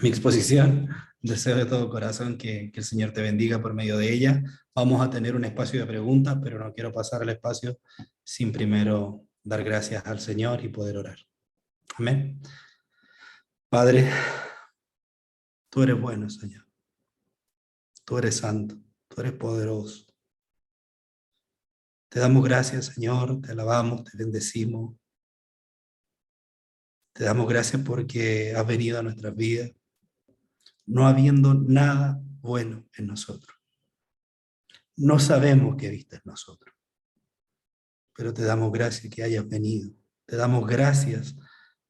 mi exposición. Deseo de todo corazón que el Señor te bendiga por medio de ella. Vamos a tener un espacio de preguntas, pero no quiero pasar el espacio sin primero dar gracias al Señor y poder orar. Amén. Padre, tú eres bueno, Señor. Tú eres santo, tú eres poderoso. Te damos gracias, Señor, te alabamos, te bendecimos. Te damos gracias porque has venido a nuestras vidas, no habiendo nada bueno en nosotros. No sabemos qué viste en nosotros, pero te damos gracias que hayas venido. Te damos gracias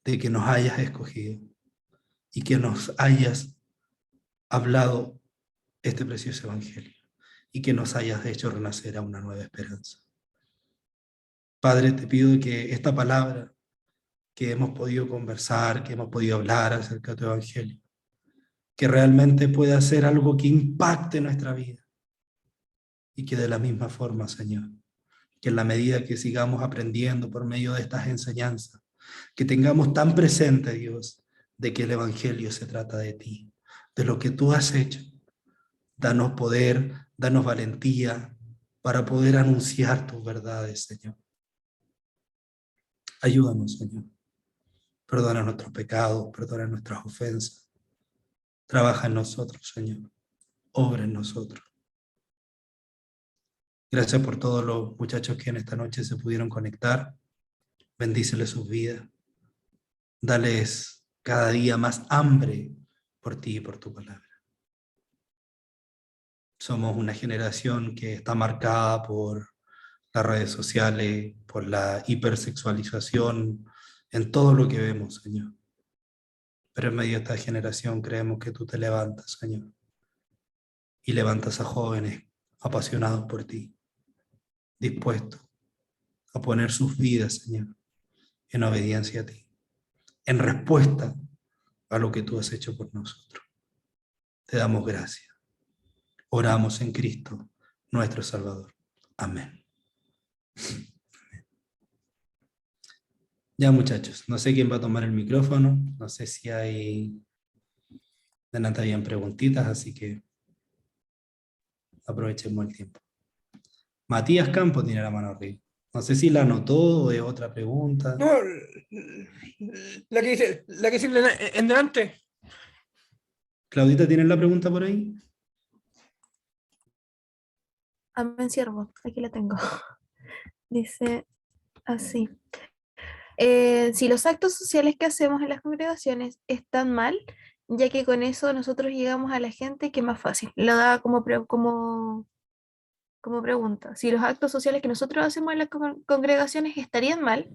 de que nos hayas escogido y que nos hayas hablado este precioso evangelio y que nos hayas hecho renacer a una nueva esperanza. Padre, te pido que esta palabra que hemos podido conversar, que hemos podido hablar acerca de tu evangelio, que realmente pueda ser algo que impacte nuestra vida y que de la misma forma, Señor, que en la medida que sigamos aprendiendo por medio de estas enseñanzas, que tengamos tan presente, Dios, de que el evangelio se trata de ti, de lo que tú has hecho. Danos poder, danos valentía para poder anunciar tus verdades, Señor. Ayúdanos, Señor. Perdona nuestros pecados, perdona nuestras ofensas. Trabaja en nosotros, Señor. Obra en nosotros. Gracias por todos los muchachos que en esta noche se pudieron conectar. Bendíceles sus vidas. Dales cada día más hambre por ti y por tu palabra. Somos una generación que está marcada por las redes sociales, por la hipersexualización en todo lo que vemos, Señor. Pero en medio de esta generación creemos que tú te levantas, Señor, y levantas a jóvenes apasionados por ti, dispuestos a poner sus vidas, Señor, en obediencia a ti, en respuesta a lo que tú has hecho por nosotros. Te damos gracias. Oramos en Cristo, nuestro Salvador. Amén. Ya, muchachos, no sé quién va a tomar el micrófono, no sé si hay de nada habían preguntitas, así que aprovechemos el tiempo. Matías Campos tiene la mano arriba. No sé si la anotó o es otra pregunta. No, la que dice en delante. Claudita, ¿tienes la pregunta por ahí? Amén, siervo, aquí la tengo. Dice así. Si los actos sociales que hacemos en las congregaciones están mal, ya que con eso nosotros llegamos a la gente que es más fácil. Lo da como pregunta. Si los actos sociales que nosotros hacemos en las congregaciones estarían mal,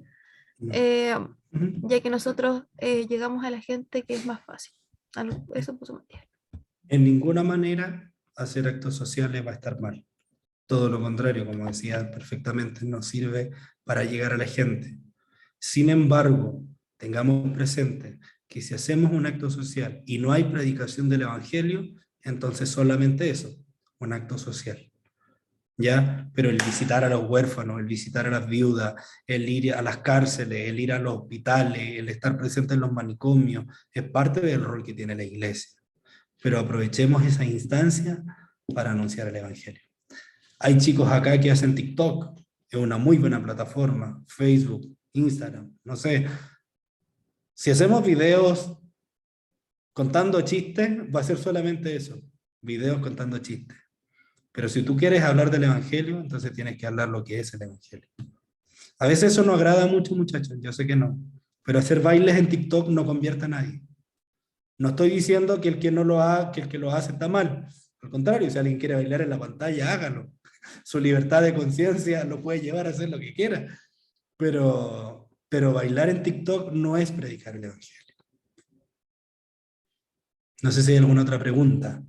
No. eh, Ujú. ya que nosotros llegamos a la gente que es más fácil. Eso puso Matías. En ninguna manera hacer actos sociales va a estar mal. Todo lo contrario, como decía perfectamente, nos sirve para llegar a la gente. Sin embargo, tengamos presente que si hacemos un acto social y no hay predicación del Evangelio, entonces solamente eso, un acto social. ¿Ya? Pero el visitar a los huérfanos, el visitar a las viudas, el ir a las cárceles, el ir a los hospitales, el estar presente en los manicomios, es parte del rol que tiene la iglesia. Pero aprovechemos esa instancia para anunciar el Evangelio. Hay chicos acá que hacen TikTok, es una muy buena plataforma, Facebook, Instagram, no sé. Si hacemos videos contando chistes, va a ser solamente eso, videos contando chistes. Pero si tú quieres hablar del Evangelio, entonces tienes que hablar lo que es el Evangelio. A veces eso no agrada mucho, muchachos, yo sé que no. Pero hacer bailes en TikTok no convierte a nadie. No estoy diciendo que el que no lo haga, que el que lo hace está mal. Al contrario, si alguien quiere bailar en la pantalla, hágalo. Su libertad de conciencia lo puede llevar a hacer lo que quiera. Pero bailar en TikTok no es predicar el Evangelio. No sé si hay alguna otra pregunta.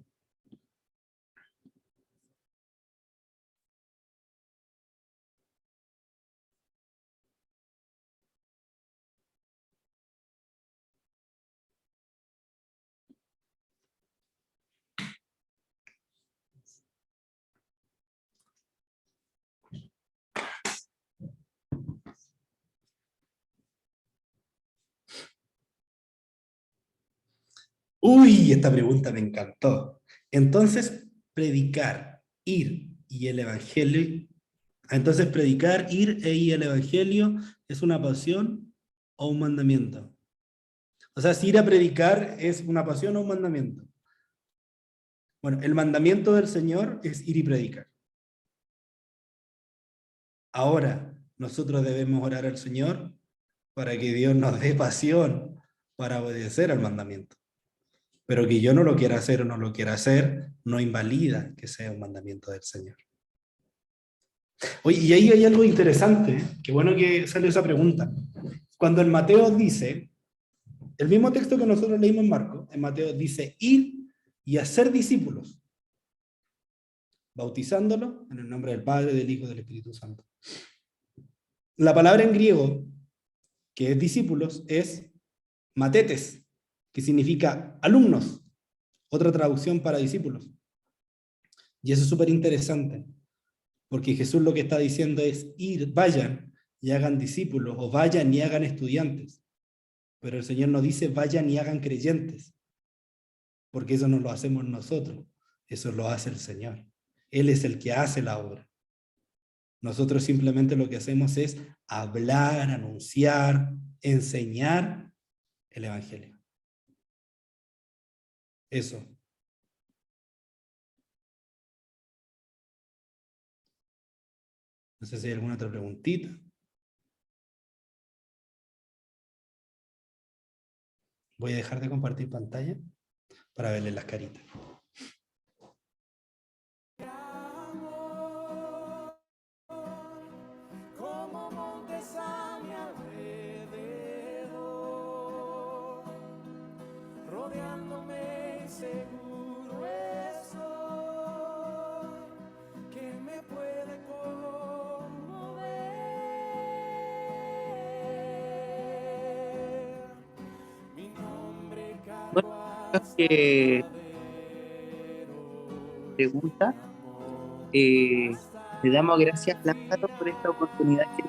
Uy, esta pregunta me encantó. Entonces, predicar, ir y el Evangelio. Entonces, predicar, ir e ir al Evangelio es una pasión o un mandamiento. O sea, si ir a predicar es una pasión o un mandamiento. Bueno, el mandamiento del Señor es ir y predicar. Ahora, nosotros debemos orar al Señor para que Dios nos dé pasión para obedecer al mandamiento. Pero que yo no lo quiera hacer o no lo quiera hacer, no invalida que sea un mandamiento del Señor. Oye, y ahí hay algo interesante, qué bueno que sale esa pregunta. Cuando en Mateo dice, el mismo texto que nosotros leímos en Marcos, en Mateo dice, ir y hacer discípulos, bautizándolos en el nombre del Padre, del Hijo y del Espíritu Santo. La palabra en griego, que es discípulos, es matetes, que significa alumnos, otra traducción para discípulos. Y eso es súper interesante, porque Jesús lo que está diciendo es ir, vayan y hagan discípulos, o vayan y hagan estudiantes. Pero el Señor nos dice, vayan y hagan creyentes, porque eso no lo hacemos nosotros, eso lo hace el Señor. Él es el que hace la obra. Nosotros simplemente lo que hacemos es hablar, anunciar, enseñar el Evangelio. Eso. No sé si hay alguna otra preguntita. Voy a dejar de compartir pantalla para verles las caritas. Como montes a mi alrededor, rodeándome seguro estoy, que me puede conmover. Mi nombre Bueno, cargo creo hasta el que madero, pregunta. amor Le hasta damos el gracias, Lázaro, por esta oportunidad que